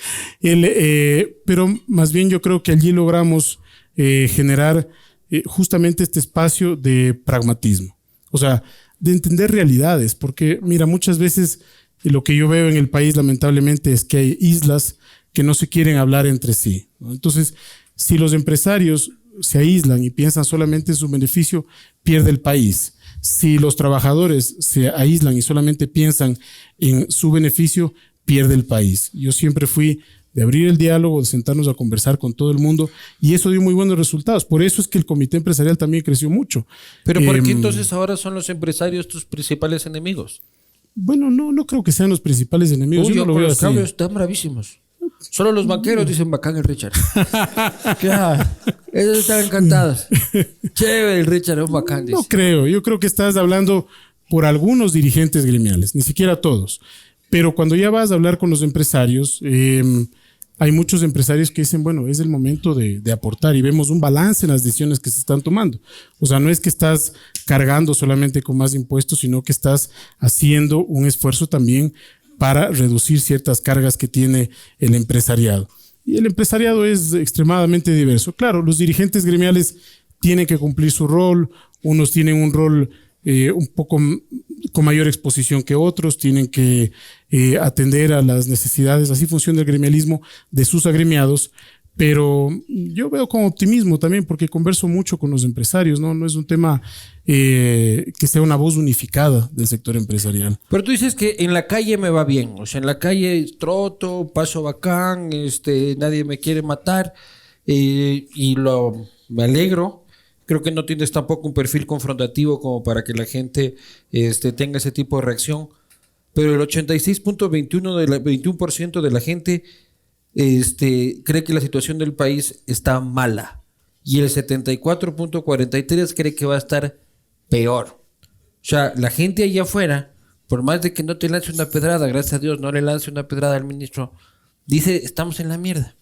Pero más bien yo creo que allí logramos generar justamente este espacio de pragmatismo. O sea, de entender realidades. Porque, mira, muchas veces lo que yo veo en el país, lamentablemente, es que hay islas que no se quieren hablar entre sí, ¿no? Entonces, si los empresarios se aíslan y piensan solamente en su beneficio, pierde el país. Si los trabajadores se aíslan y solamente piensan en su beneficio, pierde el país. Yo siempre fui de abrir el diálogo, de sentarnos a conversar con todo el mundo y eso dio muy buenos resultados. Por eso es que el comité empresarial también creció mucho. Pero ¿por qué entonces ahora son los empresarios tus principales enemigos? Bueno, no creo que sean los principales enemigos. Uy, Yo no lo con veo los así. cambios están bravísimos. Solo los banqueros dicen bacán el Richard. Claro, ellos están encantados. Chévere el Richard, es un bacán. No Dice. creo. Yo creo que estás hablando por algunos dirigentes gremiales, ni siquiera todos. Pero cuando ya vas a hablar con los empresarios, hay muchos empresarios que dicen, bueno, es el momento de aportar y vemos un balance en las decisiones que se están tomando. O sea, no es que estás cargando solamente con más impuestos, sino que estás haciendo un esfuerzo también para reducir ciertas cargas que tiene el empresariado. Y el empresariado es extremadamente diverso. Claro, los dirigentes gremiales tienen que cumplir su rol, unos tienen un rol un poco con mayor exposición que otros, tienen que atender a las necesidades, así funciona el gremialismo de sus agremiados, pero yo veo con optimismo también porque converso mucho con los empresarios, no es un tema que sea una voz unificada del sector empresarial. Pero tú dices que en la calle me va bien. O sea, en la calle troto, paso bacán, nadie me quiere matar me alegro. Creo que no tienes tampoco un perfil confrontativo como para que la gente tenga ese tipo de reacción. Pero el 86.21% de la gente cree que la situación del país está mala. Y el 74.43% cree que va a estar peor. O sea, la gente allá afuera, por más de que no te lance una pedrada, gracias a Dios no le lance una pedrada al ministro, dice, estamos en la mierda.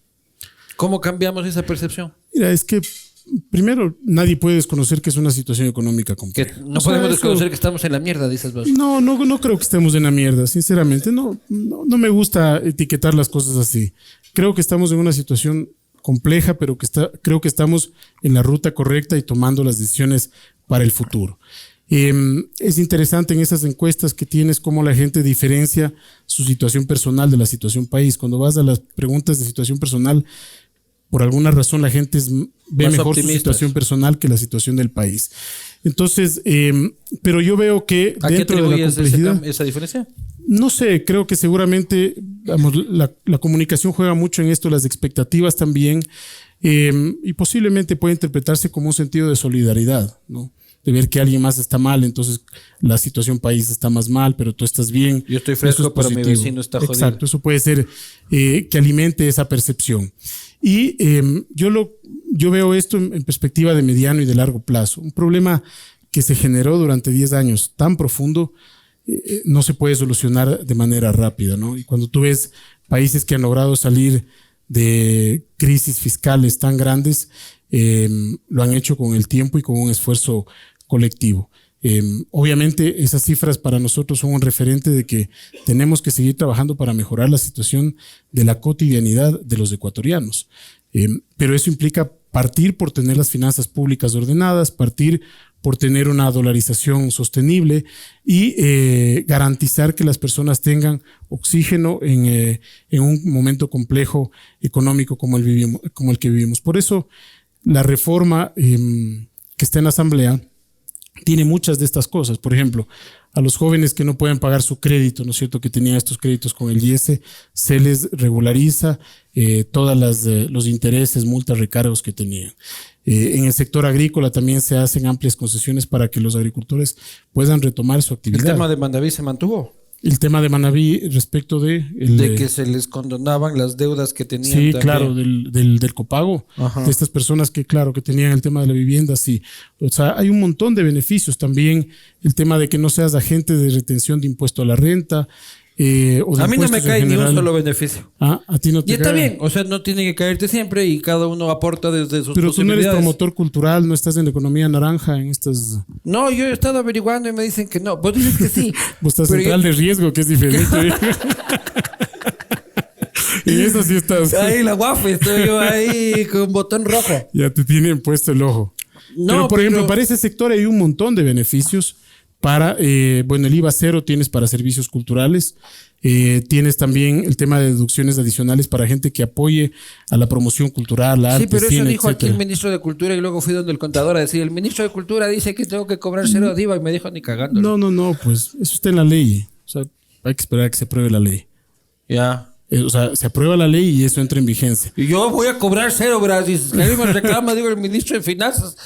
¿Cómo cambiamos esa percepción? Mira, es que primero nadie puede desconocer que es una situación económica compleja. Que no podemos desconocer que estamos en la mierda, dices vos. No creo que estemos en la mierda, sinceramente. No me gusta etiquetar las cosas así. Creo que estamos en una situación compleja, pero creo que estamos en la ruta correcta y tomando las decisiones para el futuro. Es interesante en esas encuestas que tienes cómo la gente diferencia su situación personal de la situación país. Cuando vas a las preguntas de situación personal, por alguna razón la gente ve Más mejor optimistas. su situación personal que la situación del país. Entonces, pero yo veo que ¿A qué dentro de la atribuyes complejidad, esa diferencia? no sé, creo que seguramente Vamos, la comunicación juega mucho en esto, las expectativas también, y posiblemente puede interpretarse como un sentido de solidaridad, ¿no? De ver que alguien más está mal, entonces la situación país está más mal, pero tú estás bien. Yo estoy fresco, pero mi vecino está jodido. Exacto, eso puede ser que alimente esa percepción. Y yo veo esto en perspectiva de mediano y de largo plazo. Un problema que se generó durante 10 años tan profundo no se puede solucionar de manera rápida, ¿no? Y cuando tú ves países que han logrado salir de crisis fiscales tan grandes, lo han hecho con el tiempo y con un esfuerzo colectivo. Obviamente esas cifras para nosotros son un referente de que tenemos que seguir trabajando para mejorar la situación de la cotidianidad de los ecuatorianos. Pero eso implica partir por tener las finanzas públicas ordenadas, partir por tener una dolarización sostenible y garantizar que las personas tengan oxígeno en un momento complejo económico como el que vivimos. Por eso la reforma que está en la Asamblea tiene muchas de estas cosas. Por ejemplo, a los jóvenes que no pueden pagar su crédito, ¿no es cierto?, que tenían estos créditos con el IES, se les regulariza todos los intereses, multas, recargos que tenían. En el sector agrícola también se hacen amplias concesiones para que los agricultores puedan retomar su actividad. ¿El tema de Manabí se mantuvo? El tema de Manabí respecto de que se les condonaban las deudas que tenían. Sí, también. claro, del copago. Ajá. De estas personas que, claro, que tenían el tema de la vivienda, sí. O sea, hay un montón de beneficios. También el tema de que no seas agente de retención de impuesto a la renta. O de a mí no me cae ni un solo beneficio. A ti no te y está cae. bien, o sea, no tiene que caerte siempre y cada uno aporta desde sus Pero posibilidades. tú no eres promotor cultural, no estás en la economía naranja, en estas... No, yo he estado averiguando y me dicen que no. Vos dices que sí. Vos estás central de riesgo, que es diferente. Y eso sí estás... Ahí la guafa, estoy yo ahí con botón rojo. Ya te tienen puesto el ojo. No, pero por ejemplo, para ese sector hay un montón de beneficios. Para, bueno, el IVA cero tienes para servicios culturales. Tienes también el tema de deducciones adicionales para gente que apoye a la promoción cultural, la arte, sí, pero cine, eso dijo etcétera. Aquí el ministro de Cultura y luego fui donde el contador a decir, el ministro de Cultura dice que tengo que cobrar cero de IVA y me dijo ni cagando. No, pues eso está en la ley. O sea, hay que esperar a que se apruebe la ley. Ya. O sea, se aprueba la ley y eso entra en vigencia. Y yo voy a cobrar cero, ¿verdad? Si alguien me reclama, digo, el ministro de Finanzas.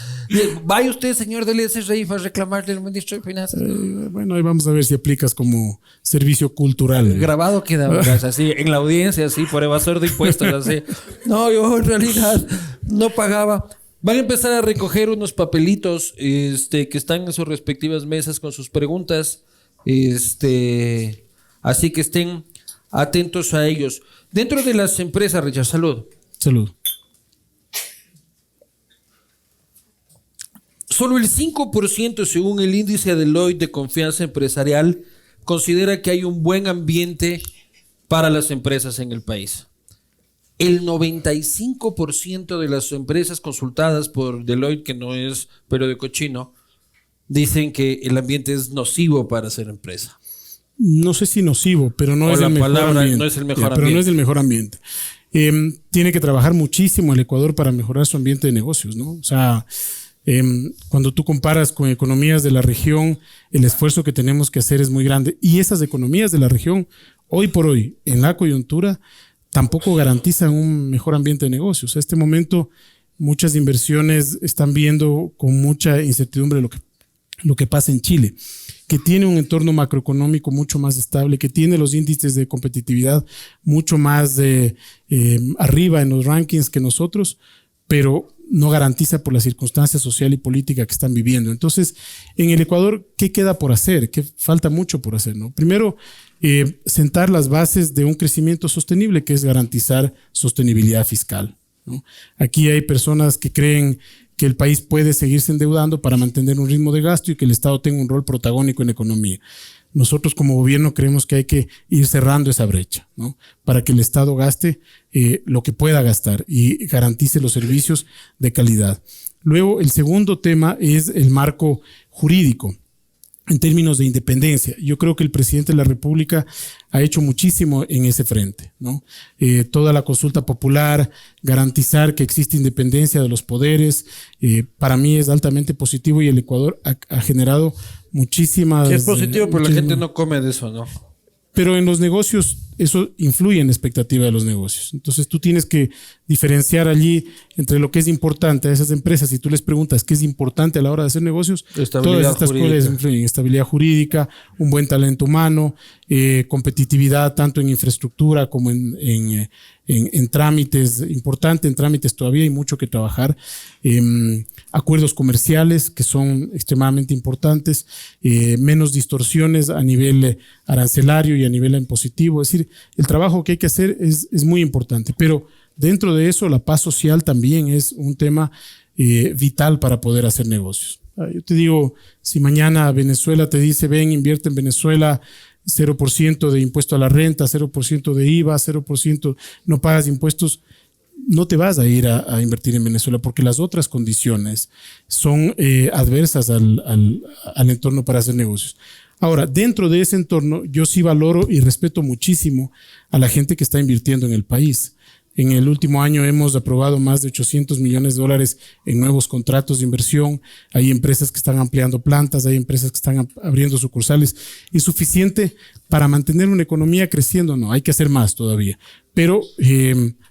Vaya usted, señor del SRI, a reclamarle al ministro de Finanzas. Bueno, ahí vamos a ver si aplicas como servicio cultural. Grabado queda, ¿verdad? Así, en la audiencia, así, por evasor de impuestos, así. No, yo en realidad no pagaba. Van a empezar a recoger unos papelitos que están en sus respectivas mesas con sus preguntas. Así que estén atentos a ellos. Dentro de las empresas, Richard, salud. Salud. Solo el 5%, según el índice Deloitte de confianza empresarial, considera que hay un buen ambiente para las empresas en el país. El 95% de las empresas consultadas por Deloitte, que no es periódico chino, dicen que el ambiente es nocivo para hacer empresa. No sé si nocivo, pero no es el mejor ambiente. No es el mejor ambiente. Pero no es el mejor ambiente. Tiene que trabajar muchísimo el Ecuador para mejorar su ambiente de negocios, ¿no? O sea, cuando tú comparas con economías de la región, el esfuerzo que tenemos que hacer es muy grande. Y esas economías de la región, hoy por hoy, en la coyuntura, tampoco garantizan un mejor ambiente de negocios. A este momento, muchas inversiones están viendo con mucha incertidumbre lo que pasa en Chile, que tiene un entorno macroeconómico mucho más estable, que tiene los índices de competitividad mucho más arriba en los rankings que nosotros, pero no garantiza por la circunstancia social y política que están viviendo. Entonces, en el Ecuador, ¿qué queda por hacer? ¿Qué falta mucho por hacer, ¿no? Primero, sentar las bases de un crecimiento sostenible, que es garantizar sostenibilidad fiscal, ¿no? Aquí hay personas que creen que el país puede seguirse endeudando para mantener un ritmo de gasto y que el Estado tenga un rol protagónico en la economía. Nosotros como gobierno creemos que hay que ir cerrando esa brecha, ¿no? Para que el Estado gaste lo que pueda gastar y garantice los servicios de calidad. Luego, el segundo tema es el marco jurídico. En términos de independencia, yo creo que el presidente de la República ha hecho muchísimo en ese frente, ¿no? Toda la consulta popular, garantizar que existe independencia de los poderes, para mí es altamente positivo y el Ecuador ha generado muchísimas... Que es positivo, pero la gente no come de eso, ¿no? Pero en los negocios eso influye en la expectativa de los negocios. Entonces tú tienes que diferenciar allí entre lo que es importante a esas empresas. Si tú les preguntas qué es importante a la hora de hacer negocios, todas estas cosas influyen. Estabilidad jurídica, un buen talento humano, competitividad tanto en infraestructura como en trámites, importante en trámites todavía hay mucho que trabajar, acuerdos comerciales que son extremadamente importantes, menos distorsiones a nivel arancelario y a nivel impositivo, es decir, el trabajo que hay que hacer es muy importante, pero dentro de eso la paz social también es un tema vital para poder hacer negocios. Yo te digo, si mañana Venezuela te dice, ven, invierte en Venezuela, 0% de impuesto a la renta, 0% de IVA, 0% no pagas impuestos, no te vas a ir a invertir en Venezuela porque las otras condiciones son adversas al entorno para hacer negocios. Ahora, dentro de ese entorno, yo sí valoro y respeto muchísimo a la gente que está invirtiendo en el país. En el último año hemos aprobado más de $800 millones en nuevos contratos de inversión. Hay empresas que están ampliando plantas, hay empresas que están abriendo sucursales. ¿Insuficiente para mantener una economía creciendo? No, hay que hacer más todavía. Pero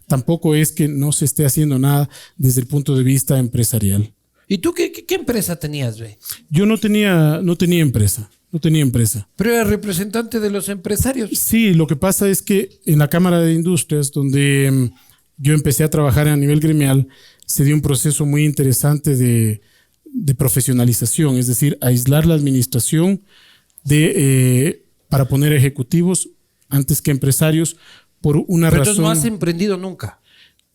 tampoco es que no se esté haciendo nada desde el punto de vista empresarial. ¿Y tú qué empresa tenías, güey? Yo no tenía empresa. No tenía empresa. Pero era representante de los empresarios. Sí, lo que pasa es que en la Cámara de Industrias, donde yo empecé a trabajar a nivel gremial, se dio un proceso muy interesante de profesionalización, es decir, aislar la administración para poner ejecutivos antes que empresarios por una razón. Pero entonces no has emprendido nunca.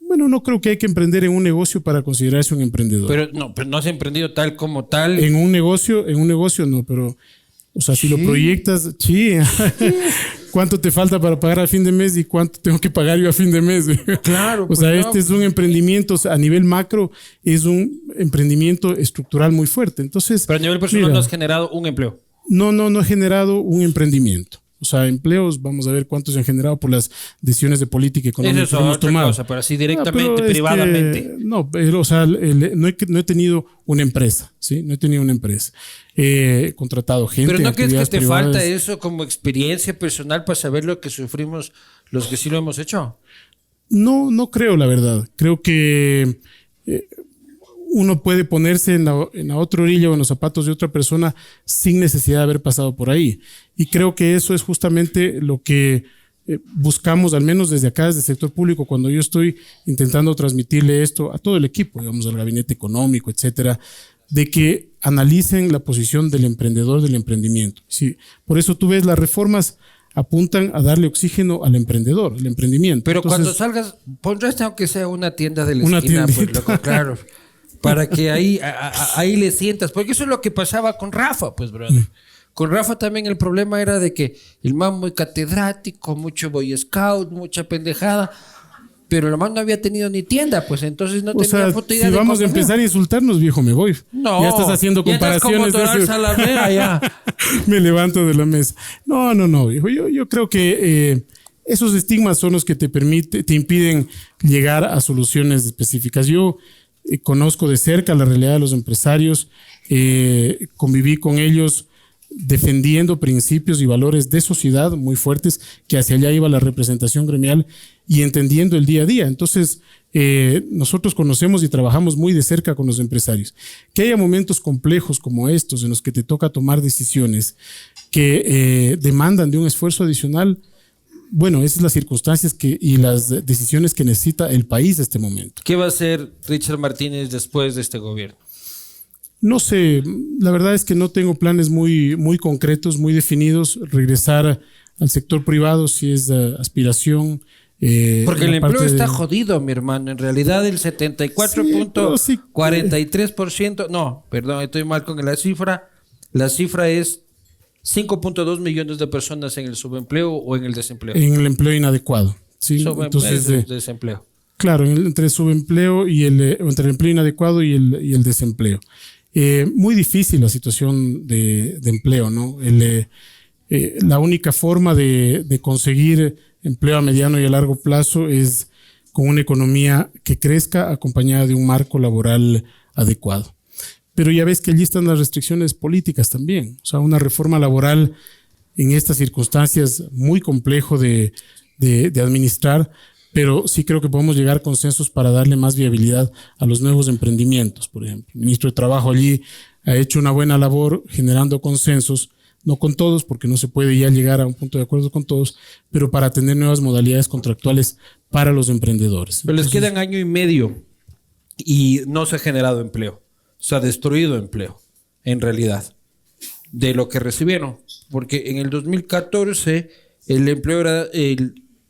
Bueno, no creo que hay que emprender en un negocio para considerarse un emprendedor. Pero no has emprendido tal como tal. En un negocio no, pero... O sea, si lo proyectas, sí. ¿Cuánto te falta para pagar a fin de mes y cuánto tengo que pagar yo a fin de mes? Claro. O sea, este es un emprendimiento, o sea, a nivel macro, es un emprendimiento estructural muy fuerte. Entonces, pero a nivel personal no has generado un empleo. No he generado un emprendimiento. O sea, empleos, vamos a ver cuántos se han generado por las decisiones de política económica que hemos tomado. Cosa, pero así directamente, privadamente. O sea, no he tenido una empresa, ¿sí? No he tenido una empresa. He contratado gente. Pero ¿no crees que te falta eso como experiencia personal para saber lo que sufrimos los que sí lo hemos hecho? No creo, la verdad. Creo que uno puede ponerse en la otra orilla o en los zapatos de otra persona sin necesidad de haber pasado por ahí. Y creo que eso es justamente lo que buscamos, al menos desde acá, desde el sector público, cuando yo estoy intentando transmitirle esto a todo el equipo, digamos, al gabinete económico, etcétera, de que analicen la posición del emprendedor, del emprendimiento. Sí, por eso tú ves las reformas apuntan a darle oxígeno al emprendedor, al emprendimiento. Pero entonces, cuando salgas, pondrás aunque sea una tienda de la esquina, pues, loco, claro. Para que ahí le sientas. Porque eso es lo que pasaba con Rafa, pues, brother. Con Rafa también el problema era de que el man muy catedrático, mucho boy scout, mucha pendejada. Pero el man no había tenido ni tienda, pues entonces no tenía foto idea. Si vamos a empezar a insultarnos, viejo, me voy. No. Ya estás haciendo comparaciones. Ya estás como Salamea, ya. Me levanto de la mesa. No, viejo. Yo creo que esos estigmas son los que te impiden llegar a soluciones específicas. Yo conozco de cerca la realidad de los empresarios, conviví con ellos defendiendo principios y valores de sociedad muy fuertes, que hacia allá iba la representación gremial y entendiendo el día a día. Entonces, nosotros conocemos y trabajamos muy de cerca con los empresarios. Que haya momentos complejos como estos en los que te toca tomar decisiones que demandan de un esfuerzo adicional. Bueno, esas son las circunstancias y las decisiones que necesita el país en este momento. ¿Qué va a hacer Richard Martínez después de este gobierno? No sé, la verdad es que no tengo planes muy concretos, muy definidos. Regresar al sector privado si es aspiración. Porque el empleo está jodido, mi hermano. En realidad el 74.43%, no, perdón, estoy mal con la cifra. La cifra es 5.2 millones de personas en el subempleo o en el desempleo. En el empleo inadecuado. Sí, entonces desempleo. Claro, entre el subempleo y entre el empleo inadecuado y el desempleo. Muy difícil la situación de empleo, ¿no? La única forma de conseguir empleo a mediano y a largo plazo es con una economía que crezca acompañada de un marco laboral adecuado. Pero ya ves que allí están las restricciones políticas también. O sea, una reforma laboral en estas circunstancias muy complejo de administrar, pero sí creo que podemos llegar a consensos para darle más viabilidad a los nuevos emprendimientos. Por ejemplo, el ministro de Trabajo allí ha hecho una buena labor generando consensos, no con todos, porque no se puede ya llegar a un punto de acuerdo con todos, pero para tener nuevas modalidades contractuales para los emprendedores. Pero les quedan año y medio y no se ha generado empleo. Se ha destruido empleo, en realidad, de lo que recibieron. Porque en el 2014 el empleo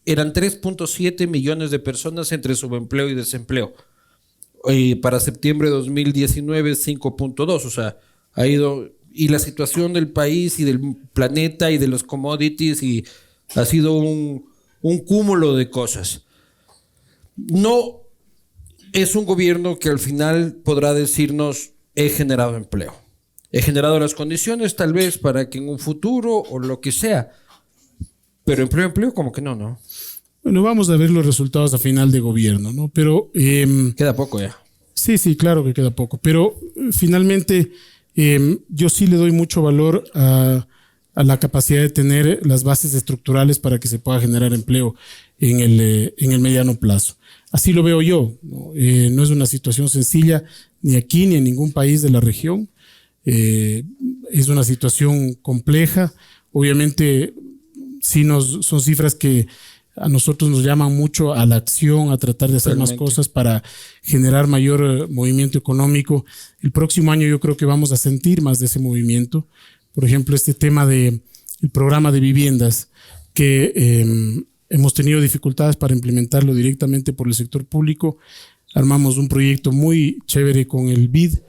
eran 3.7 millones de personas entre subempleo y desempleo. Y para septiembre de 2019, 5.2. O sea, ha ido... Y la situación del país y del planeta y de los commodities y ha sido un cúmulo de cosas. No es un gobierno que al final podrá decirnos he generado empleo. He generado las condiciones tal vez para que en un futuro o lo que sea. Pero empleo como que no. Bueno, vamos a ver los resultados a final de gobierno, ¿no? Pero... queda poco ya. Sí, claro que queda poco. Pero finalmente... yo sí le doy mucho valor a la capacidad de tener las bases estructurales para que se pueda generar empleo en el mediano plazo. Así lo veo yo, ¿no? No es una situación sencilla ni aquí ni en ningún país de la región. Es una situación compleja. Obviamente, sí son cifras que a nosotros nos llaman mucho a la acción, a tratar de hacer más cosas para generar mayor movimiento económico. El próximo año yo creo que vamos a sentir más de ese movimiento. Por ejemplo, este tema del programa de viviendas que hemos tenido dificultades para implementarlo directamente por el sector público. Armamos un proyecto muy chévere con el BID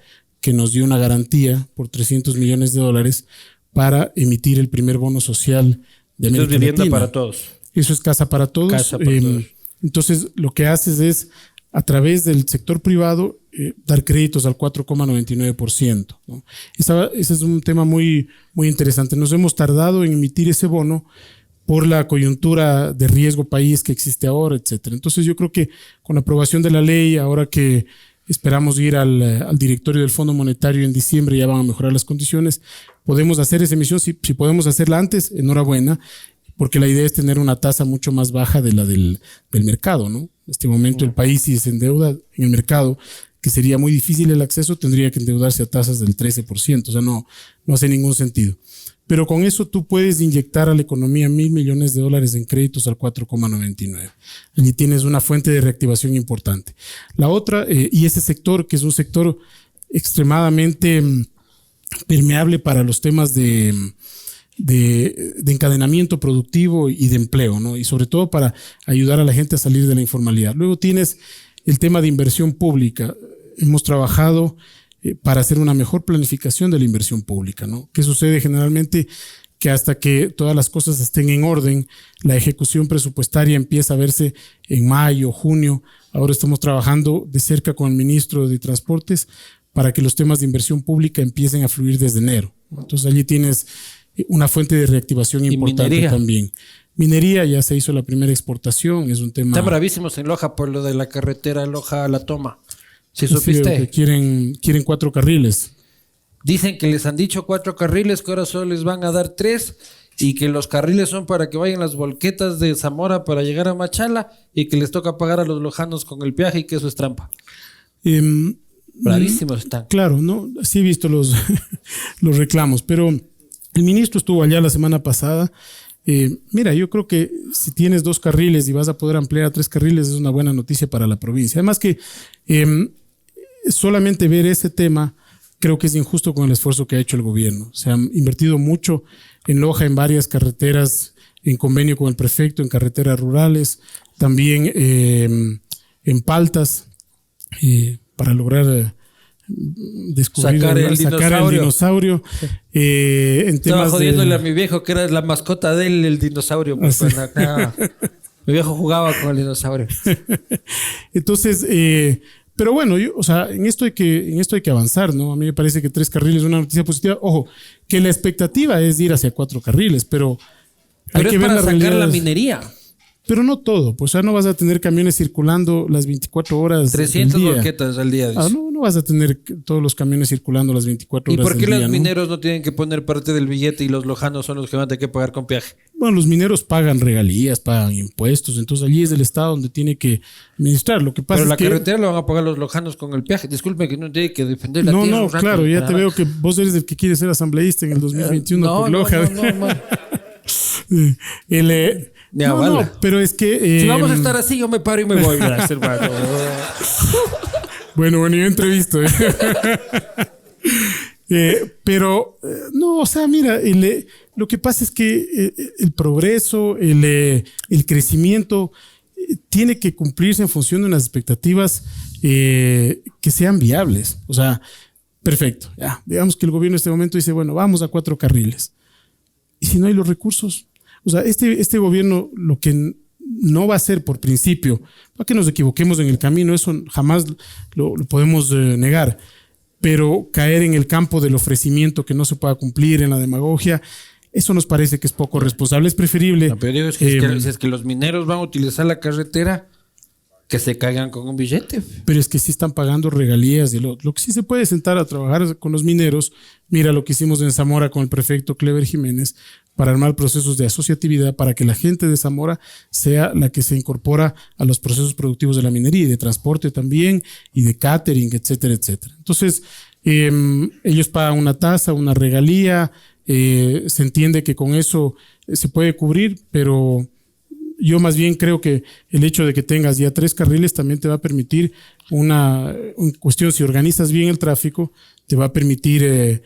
que nos dio una garantía por $300 millones para emitir el primer bono social de América Latina. Vivienda para todos. Eso es casa para todos. Casa para todos. Entonces, lo que haces es, a través del sector privado, dar créditos al 4,99%, ¿no? Ese es un tema muy, muy interesante. Nos hemos tardado en emitir ese bono por la coyuntura de riesgo país que existe ahora, etcétera. Entonces, yo creo que con la aprobación de la ley, ahora que esperamos ir al directorio del Fondo Monetario en diciembre, ya van a mejorar las condiciones, podemos hacer esa emisión. Si podemos hacerla antes, enhorabuena, porque la idea es tener una tasa mucho más baja de la del mercado, ¿no? En este momento el país, si se endeuda en el mercado, que sería muy difícil el acceso, tendría que endeudarse a tasas del 13%, o sea, no hace ningún sentido. Pero con eso tú puedes inyectar a la economía $1,000 millones en créditos al 4,99. Allí tienes una fuente de reactivación importante. La otra, y ese sector, que es un sector extremadamente permeable para los temas de encadenamiento productivo y de empleo, ¿no? Y sobre todo para ayudar a la gente a salir de la informalidad. Luego tienes el tema de inversión pública. Hemos trabajado para hacer una mejor planificación de la inversión pública, ¿no? ¿Qué sucede generalmente? Que hasta que todas las cosas estén en orden, la ejecución presupuestaria empieza a verse en mayo, junio. Ahora estamos trabajando de cerca con el ministro de Transportes para que los temas de inversión pública empiecen a fluir desde enero. Entonces allí tienes una fuente de reactivación importante también. Minería, ya se hizo la primera exportación, es un tema... Están bravísimos en Loja por lo de la carretera Loja a La Toma. ¿Sí supiste? Que quieren 4 carriles. Dicen que les han dicho 4 carriles, que ahora solo les van a dar 3 y que los carriles son para que vayan las volquetas de Zamora para llegar a Machala y que les toca pagar a los lojanos con el peaje y que eso es trampa. Bravísimos están. Claro, ¿no? Sí he visto los reclamos, pero el ministro estuvo allá la semana pasada. Mira, yo creo que si tienes 2 carriles y vas a poder ampliar a 3 carriles es una buena noticia para la provincia. Además que solamente ver ese tema creo que es injusto con el esfuerzo que ha hecho el gobierno. Se han invertido mucho en Loja, en varias carreteras, en convenio con el prefecto, en carreteras rurales, también en Paltas, para lograr sacar el dinosaurio. Estaba jodiéndole a mi viejo que era la mascota de él, el dinosaurio. Pues, mi viejo jugaba con el dinosaurio. Entonces, pero bueno, en esto hay que avanzar, ¿no? A mí me parece que 3 carriles es una noticia positiva. Ojo, que la expectativa es ir hacia 4 carriles, pero hay que ver para la sacar realidad. La minería. Pero no todo, pues no vas a tener camiones circulando las 24 horas 300 del día. volquetas al día. Dice. No vas a tener todos los camiones circulando las 24 ¿Y horas por qué del día, los ¿no? mineros no tienen que poner parte del billete y los lojanos son los que van a tener que pagar con peaje? Bueno, los mineros pagan regalías, pagan impuestos, entonces allí es el Estado donde tiene que administrar. Lo que pasa Pero la es que carretera lo van a pagar los lojanos con el peaje. Disculpe que no tiene que defender la no, tierra. no, un rato, claro, ya te caramba. veo que vos eres el que quiere ser asambleísta en el 2021 por Loja. No, man. Ni a No, bala. pero es que Si vamos a estar así, yo me paro y me voy. Gracias, hermano. Bueno, yo entrevisto. Pero no, o sea, mira, lo que pasa es que el progreso, el crecimiento tiene que cumplirse en función de unas expectativas que sean viables. O sea, perfecto. Ya, digamos que el gobierno en este momento dice, bueno, vamos a 4 carriles. Y si no hay los recursos, o sea, este gobierno lo que no va a hacer por principio, para que nos equivoquemos en el camino, eso jamás lo podemos negar. Pero caer en el campo del ofrecimiento que no se pueda cumplir, en la demagogia, eso nos parece que es poco responsable. Es preferible. No, pero digo, es que los mineros van a utilizar la carretera, que se caigan con un billete. Pero es que sí están pagando regalías. Lo que sí se puede sentar a trabajar con los mineros, mira lo que hicimos en Zamora con el prefecto Clever Jiménez, para armar procesos de asociatividad para que la gente de Zamora sea la que se incorpora a los procesos productivos de la minería y de transporte también, y de catering, etcétera, etcétera. Entonces, ellos pagan una tasa, una regalía, se entiende que con eso se puede cubrir, pero yo más bien creo que el hecho de que tengas ya 3 carriles también te va a permitir una cuestión, si organizas bien el tráfico, te va a permitir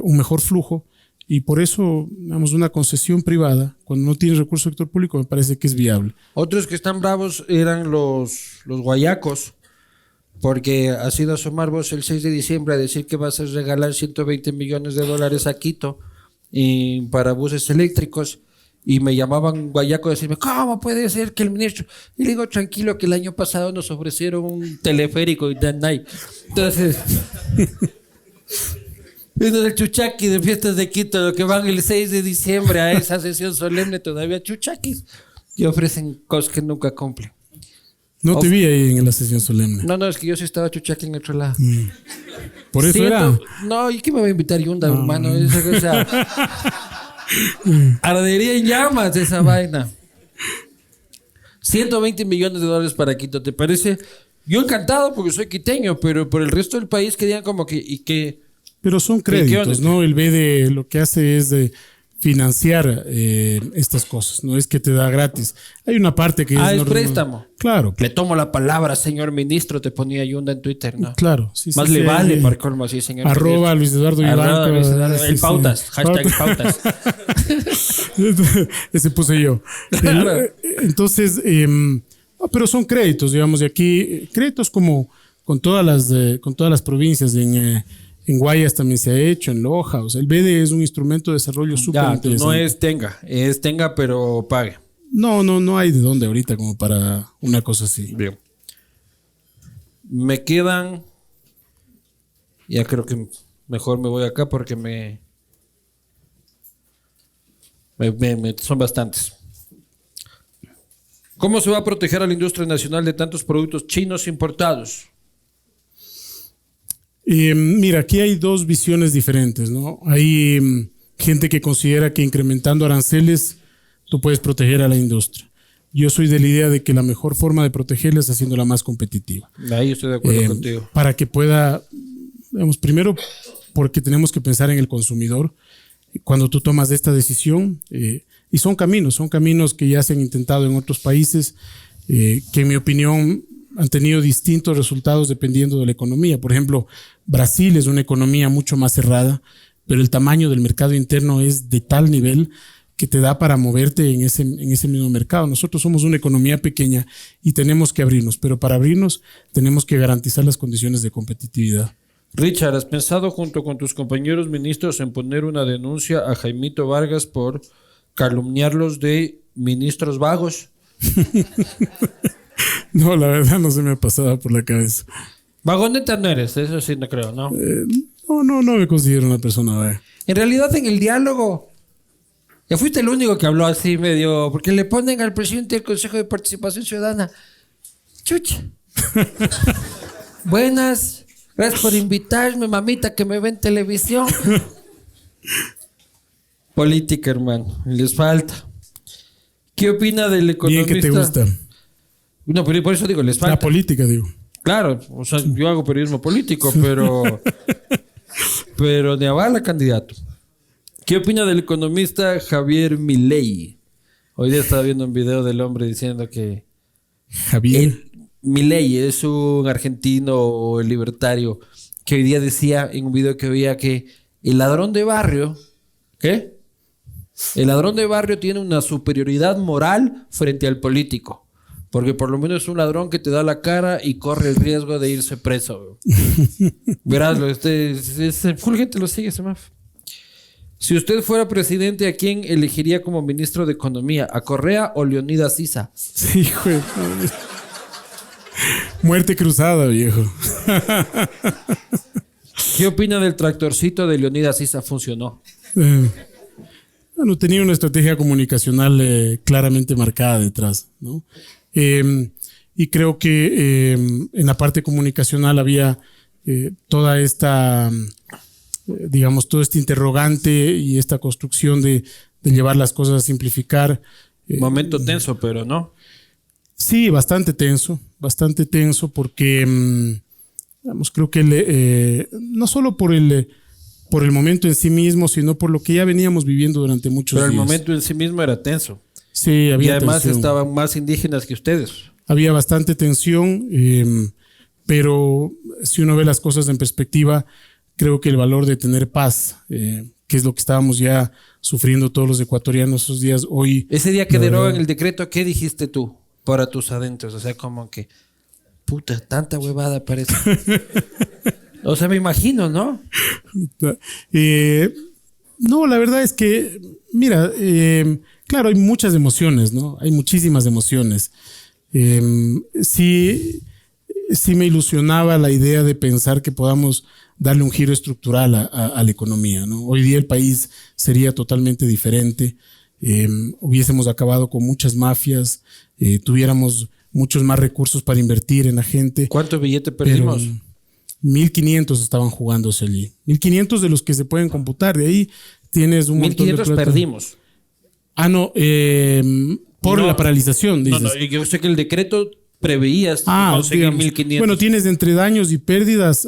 un mejor flujo. Y por eso, digamos, una concesión privada, cuando no tienes recurso del sector público, me parece que es viable. Otros que están bravos eran los guayacos, porque has ido a asomar vos el 6 de diciembre a decir que vas a regalar $120 millones a Quito y para buses eléctricos. Y me llamaban guayaco a decirme, ¿cómo puede ser que el ministro? Y le digo, tranquilo, que el año pasado nos ofrecieron un teleférico y dan ahí. Entonces, viendo el chuchaqui de fiestas de Quito, lo que van el 6 de diciembre a esa sesión solemne, todavía chuchaquis, y ofrecen cosas que nunca cumplen. No te vi ahí en la sesión solemne. No, es que yo sí estaba chuchaqui en otro lado. Por eso era. No, ¿y qué me va a invitar Yunda, hermano? Esa cosa. Ardería en llamas esa vaina. $120 millones para Quito, ¿te parece? Yo encantado porque soy quiteño, pero por el resto del país que digan como que... Pero son créditos, ¿no? El BEDE lo que hace es de financiar estas cosas, no es que te da gratis. Hay una parte que es préstamo. Claro. Le tomo la palabra, señor ministro, te ponía Yunda en Twitter, ¿no? Claro. Sí, más sí, le sí, vale, para colmo así, señor @, Luis Eduardo Vivanco. El pautas, hashtag pautas. Ese puse yo. Entonces, pero son créditos, digamos, de aquí, créditos como con todas las provincias, en Guayas también se ha hecho, en Loja. O sea, el BEDE es un instrumento de desarrollo súper interesante. No es tenga, pero pague. No hay de dónde ahorita como para una cosa así. Bien. Me quedan, ya creo que mejor me voy acá porque son bastantes. ¿Cómo se va a proteger a la industria nacional de tantos productos chinos importados? Mira, aquí hay 2 visiones diferentes, ¿no? Hay gente que considera que incrementando aranceles tú puedes proteger a la industria. Yo soy de la idea de que la mejor forma de protegerla es haciéndola más competitiva. Ahí estoy de acuerdo contigo. Para que pueda, digamos, primero porque tenemos que pensar en el consumidor cuando tú tomas esta decisión, y son caminos que ya se han intentado en otros países, que en mi opinión han tenido distintos resultados dependiendo de la economía. Por ejemplo, Brasil es una economía mucho más cerrada, pero el tamaño del mercado interno es de tal nivel que te da para moverte en ese mismo mercado. Nosotros somos una economía pequeña y tenemos que abrirnos, pero para abrirnos tenemos que garantizar las condiciones de competitividad. Richard, ¿has pensado junto con tus compañeros ministros en poner una denuncia a Jaimito Vargas por calumniarlos de ministros vagos? No, la verdad no se me ha pasado por la cabeza. Vagoneta no eres, eso sí no creo, ¿no? No me considero una persona vaga. En realidad en el diálogo Ya fuiste el único que habló así medio, porque le ponen al presidente del Consejo de Participación Ciudadana. Chucha. Buenas, gracias por invitarme, mamita, que me ve en televisión. Política, hermano, les falta. ¿Qué opina del economista? Bien que te gusta. No, pero por eso digo, les falta. La política, digo. Claro, o sea, yo hago periodismo político, pero de avala candidato. ¿Qué opina del economista Javier Milei? Hoy día estaba viendo un video del hombre diciendo que Javier Milei es un argentino libertario que hoy día decía en un video que veía que el ladrón de barrio, ¿qué? El ladrón de barrio tiene una superioridad moral frente al político. Porque por lo menos es un ladrón que te da la cara y corre el riesgo de irse preso. Verás, full gente lo sigue, Semaf. Si usted fuera presidente, ¿a quién elegiría como ministro de Economía? ¿A Correa o Leonidas Sisa? Sí, hijo de madre. Muerte cruzada, viejo. ¿Qué opina del tractorcito de Leonidas Sisa? Funcionó. Bueno, tenía una estrategia comunicacional claramente marcada detrás, ¿no? Y creo que en la parte comunicacional había toda esta, digamos, todo este interrogante y esta construcción de llevar las cosas a simplificar. Momento tenso, pero no. Sí, bastante tenso porque, digamos, creo que no solo por el momento en sí mismo, sino por lo que ya veníamos viviendo durante muchos días. Pero el momento en sí mismo era tenso. Sí, había y además tensión. estaban más indígenas que ustedes. Había bastante tensión, pero si uno ve las cosas en perspectiva, creo que el valor de tener paz, que es lo que estábamos ya sufriendo todos los ecuatorianos esos días, hoy... Ese día que derogan el decreto, ¿qué dijiste tú para tus adentros? O sea, como que, puta, tanta huevada parece. O sea, me imagino, ¿no? No, la verdad es que, mira, claro, hay muchas emociones, ¿no? Hay muchísimas emociones. Sí me ilusionaba la idea de pensar que podamos darle un giro estructural a la economía, ¿no? Hoy día el país sería totalmente diferente. Hubiésemos acabado con muchas mafias, tuviéramos muchos más recursos para invertir en la gente. ¿Cuánto billete perdimos? 1.500 estaban jugándose allí. 1.500 de los que se pueden computar. De ahí tienes un montón de plata. 1.500 perdimos. Ah, no. Por la paralización, dices. No, yo sé que el decreto preveía conseguir 1.500. Bueno, tienes entre daños y pérdidas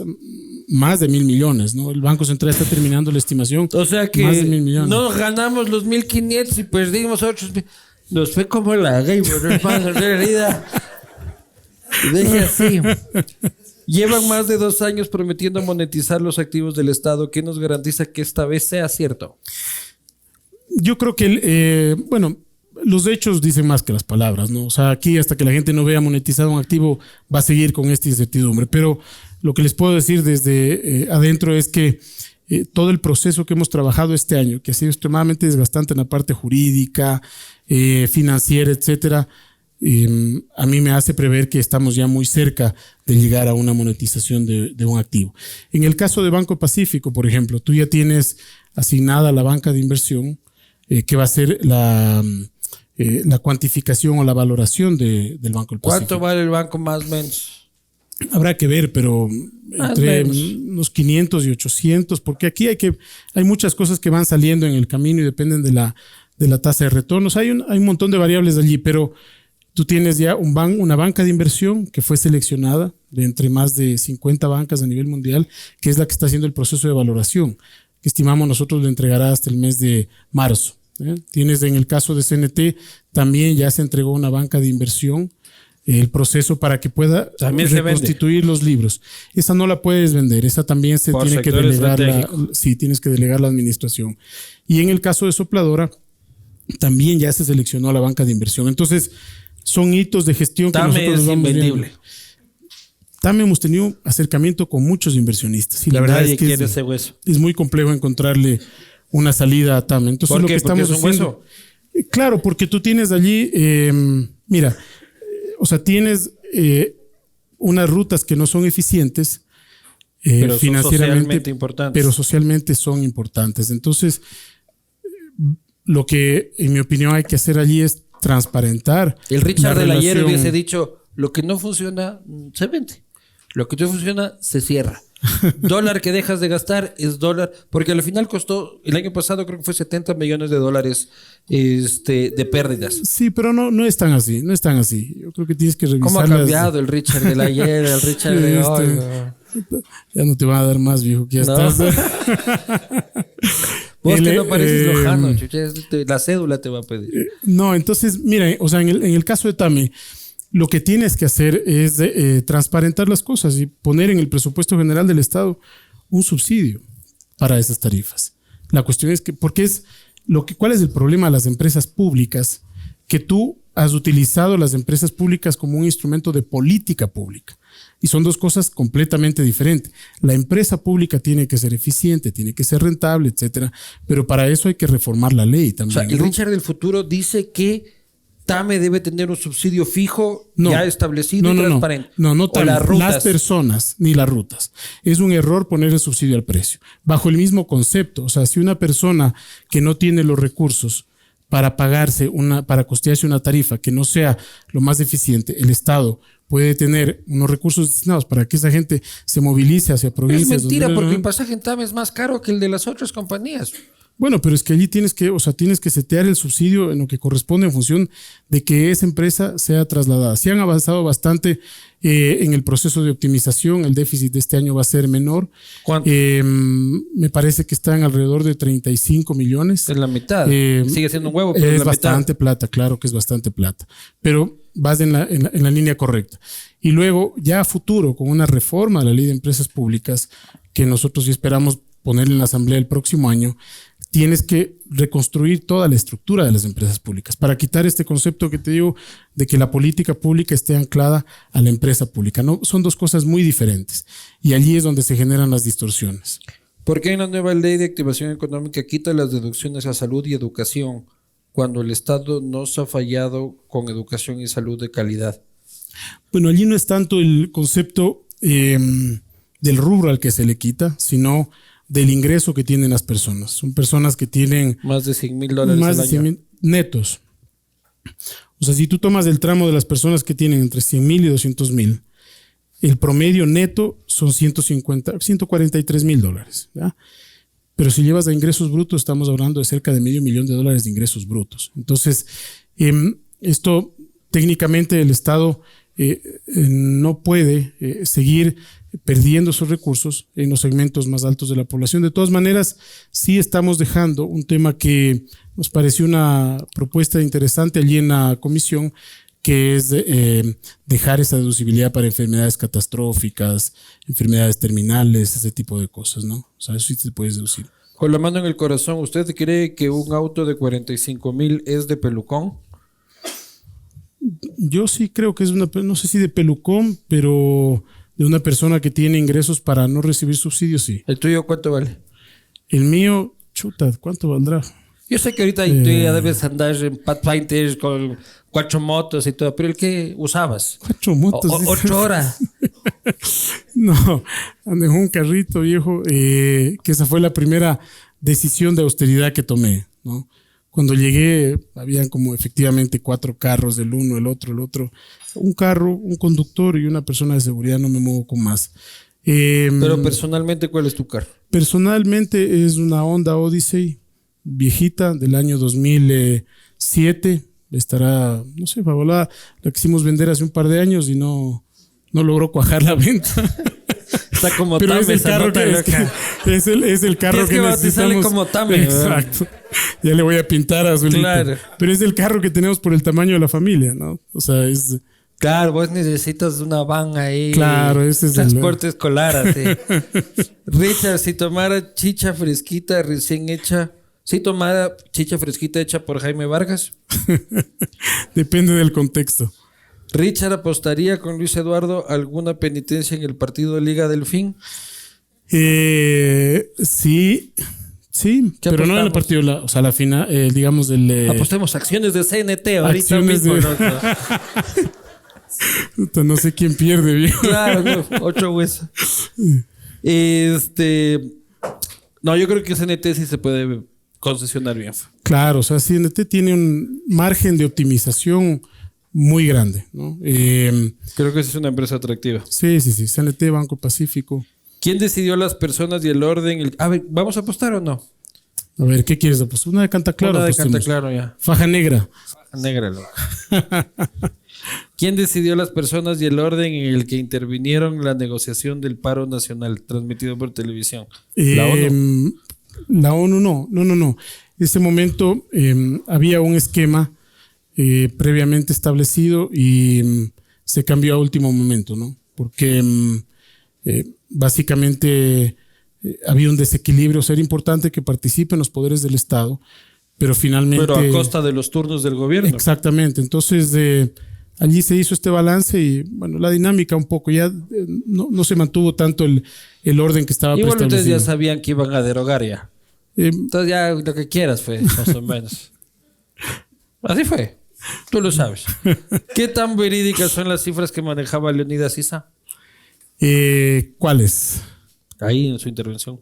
más de 1.000 millones, ¿no? El Banco Central está terminando la estimación. O sea que más de 1.000 millones. No ganamos los 1.500 y perdimos otros. Nos fue como la gay, hermano, en realidad. Deje así. Llevan más de 2 años prometiendo monetizar los activos del Estado. ¿Qué nos garantiza que esta vez sea cierto? Yo creo que, los hechos dicen más que las palabras, ¿no? O sea, aquí hasta que la gente no vea monetizado un activo va a seguir con esta incertidumbre. Pero lo que les puedo decir desde adentro es que todo el proceso que hemos trabajado este año, que ha sido extremadamente desgastante en la parte jurídica, financiera, etcétera, a mí me hace prever que estamos ya muy cerca de llegar a una monetización de un activo. En el caso de Banco Pacífico, por ejemplo, tú ya tienes asignada la banca de inversión, que va a ser la cuantificación o la valoración del Banco del Pacífico. ¿Cuánto vale el banco más o menos? Habrá que ver, pero entre unos 500 y 800, porque aquí hay muchas cosas que van saliendo en el camino y dependen de la tasa de retornos. Hay un montón de variables allí, pero tú tienes ya una banca de inversión que fue seleccionada de entre más de 50 bancas a nivel mundial, que es la que está haciendo el proceso de valoración, que estimamos nosotros lo entregará hasta el mes de marzo. Tienes en el caso de CNT, también ya se entregó una banca de inversión, el proceso para que pueda también reconstituir los libros. Esa no la puedes vender, esa también se tiene que delegar. Sí, tienes que delegar la administración. Y en el caso de Sopladora, también ya se seleccionó la banca de inversión. Entonces, son hitos de gestión que nosotros nos vamos viendo. También hemos tenido acercamiento con muchos inversionistas y la verdad es que es muy complejo encontrarle una salida a TAM. Entonces, ¿por lo qué? que estamos ¿Porque es un haciendo, hueso? Claro, porque tú tienes allí, mira, o sea, tienes unas rutas que no son eficientes pero financieramente, socialmente importantes. pero socialmente son importantes. Entonces, lo que en mi opinión hay que hacer allí es transparentar. El Richard la del ayer relación. hubiese dicho, lo que no funciona, se vende. Lo que no funciona, se cierra. Dólar que dejas de gastar es dólar, porque al final costó, el año pasado creo que fue $70 millones de pérdidas. Sí, pero no es tan así, no es tan así. Yo creo que tienes que revisar. ¿Cómo ha cambiado el Richard del ayer, el Richard de hoy? Ya no te van a dar más, viejo, que ya No. estás. Vos que no pareces eh, lojano, chucha, la cédula te va a pedir. No, entonces, mira, o sea, en el caso de Tame, lo que tienes que hacer es transparentar las cosas y poner en el presupuesto general del Estado un subsidio para esas tarifas. La cuestión es que, ¿cuál es el problema de las empresas públicas? Que tú has utilizado las empresas públicas como un instrumento de política pública. Y son dos cosas completamente diferentes. La empresa pública tiene que ser eficiente, tiene que ser rentable, etcétera. Pero para eso hay que reformar la ley O también. sea, el Richard del futuro dice que Tame debe tener un subsidio fijo ya establecido y transparente. No, o las rutas. las personas ni las rutas. Es un error poner el subsidio al precio. Bajo el mismo concepto. O sea, si una persona que no tiene los recursos para para costearse una tarifa que no sea lo más eficiente, el Estado puede tener unos recursos destinados para que esa gente se movilice hacia provincias. Es mentira, porque el pasaje en Tame es más caro que el de las otras compañías. Bueno, pero es que allí tienes que setear el subsidio en lo que corresponde en función de que esa empresa sea trasladada. Se han avanzado bastante en el proceso de optimización. El déficit de este año va a ser menor. ¿Cuánto? Me parece que están alrededor de 35 millones. Es la mitad. Sigue siendo un huevo, pero es la bastante mitad. plata, claro que es bastante plata. Pero vas en la línea correcta. Y luego, ya a futuro, con una reforma de la ley de empresas públicas, que nosotros sí esperamos poner en la asamblea el próximo año, tienes que reconstruir toda la estructura de las empresas públicas para quitar este concepto que te digo de que la política pública esté anclada a la empresa pública. No, son dos cosas muy diferentes y allí es donde se generan las distorsiones. ¿Por qué una nueva ley de activación económica quita las deducciones a salud y educación cuando el Estado nos ha fallado con educación y salud de calidad? Bueno, allí no es tanto el concepto del rubro al que se le quita, sino del ingreso que tienen las personas. Son personas que tienen más de $100,000 más de al año. 100,000 netos. O sea, si tú tomas el tramo de las personas que tienen entre 100,000 y 200,000, el promedio neto son $143,000, ¿ya? Pero si llevas a ingresos brutos, estamos hablando de cerca de $500,000 de ingresos brutos. Entonces, esto técnicamente el Estado no puede seguir perdiendo esos recursos en los segmentos más altos de la población. De todas maneras, sí estamos dejando un tema que nos pareció una propuesta interesante allí en la comisión, que es dejar esa deducibilidad para enfermedades catastróficas, enfermedades terminales, ese tipo de cosas, ¿no? O sea, eso sí te puedes deducir. Con la mano en el corazón, ¿usted cree que un auto de 45,000 es de pelucón? Yo sí creo que es no sé si de pelucón, pero de una persona que tiene ingresos para no recibir subsidios, sí. ¿El tuyo cuánto vale? El mío, chuta, ¿cuánto valdrá? Yo sé que ahorita tú ya debes andar en Pathfinder con 4 motos y todo, pero ¿el qué usabas? 4 motos. 8 horas. No, ando en un carrito viejo, que esa fue la primera decisión de austeridad que tomé, ¿no? Cuando llegué, habían como efectivamente 4 carros, el uno, el otro. Un carro, un conductor y una persona de seguridad, no me muevo con más. Pero personalmente, ¿cuál es tu carro? Personalmente es una Honda Odyssey viejita del año 2007. Estará, no sé, favolada. La quisimos vender hace un par de años y no logró cuajar la venta. Está como Pero Tame, es el carro es el carro Tienes que bautizarle necesitamos. como Tame. Exacto. Ya le voy a pintar azulito. Claro. Pero es el carro que tenemos por el tamaño de la familia, ¿no? O sea, es... Claro, vos necesitas una van ahí. Claro, ese es transporte escolar, así. Richard, si tomara chicha fresquita recién hecha, si tomara chicha fresquita hecha por Jaime Vargas. Depende del contexto. Richard apostaría con Luis Eduardo alguna penitencia en el partido Liga Delfín. Sí, pero no en el partido, o sea, la final, digamos el... Apostemos acciones de CNT ahorita acciones mismo. No sé quién pierde, viejo. Claro, no, 8 huesos. No, yo creo que CNT sí se puede concesionar bien. Claro, o sea, CNT tiene un margen de optimización muy grande, ¿no? Creo que esa es una empresa atractiva. Sí, CNT, Banco Pacífico. ¿Quién decidió las personas y el orden? A ver, ¿vamos a apostar o no? A ver, ¿qué quieres? Pues una de Canta Claro. Una de apostemos. Canta Claro, ya. Faja negra. Negra, loco. ¿Quién decidió las personas y el orden en el que intervinieron en la negociación del paro nacional transmitido por televisión? ¿La ONU? La ONU no. En ese momento había un esquema previamente establecido y se cambió a último momento, ¿no? Porque básicamente había un desequilibrio. O sea, era importante que participen los poderes del Estado, pero finalmente... Pero a costa de los turnos del gobierno. Exactamente. Entonces, allí se hizo este balance y, bueno, la dinámica un poco ya no se mantuvo tanto el orden que estaba Igual preestablecido. ustedes ya sabían que iban a derogar ya. Entonces ya lo que quieras fue, más o menos. Así fue. Tú lo sabes. ¿Qué tan verídicas son las cifras que manejaba Leonidas Issa? ¿Cuáles? Ahí en su intervención.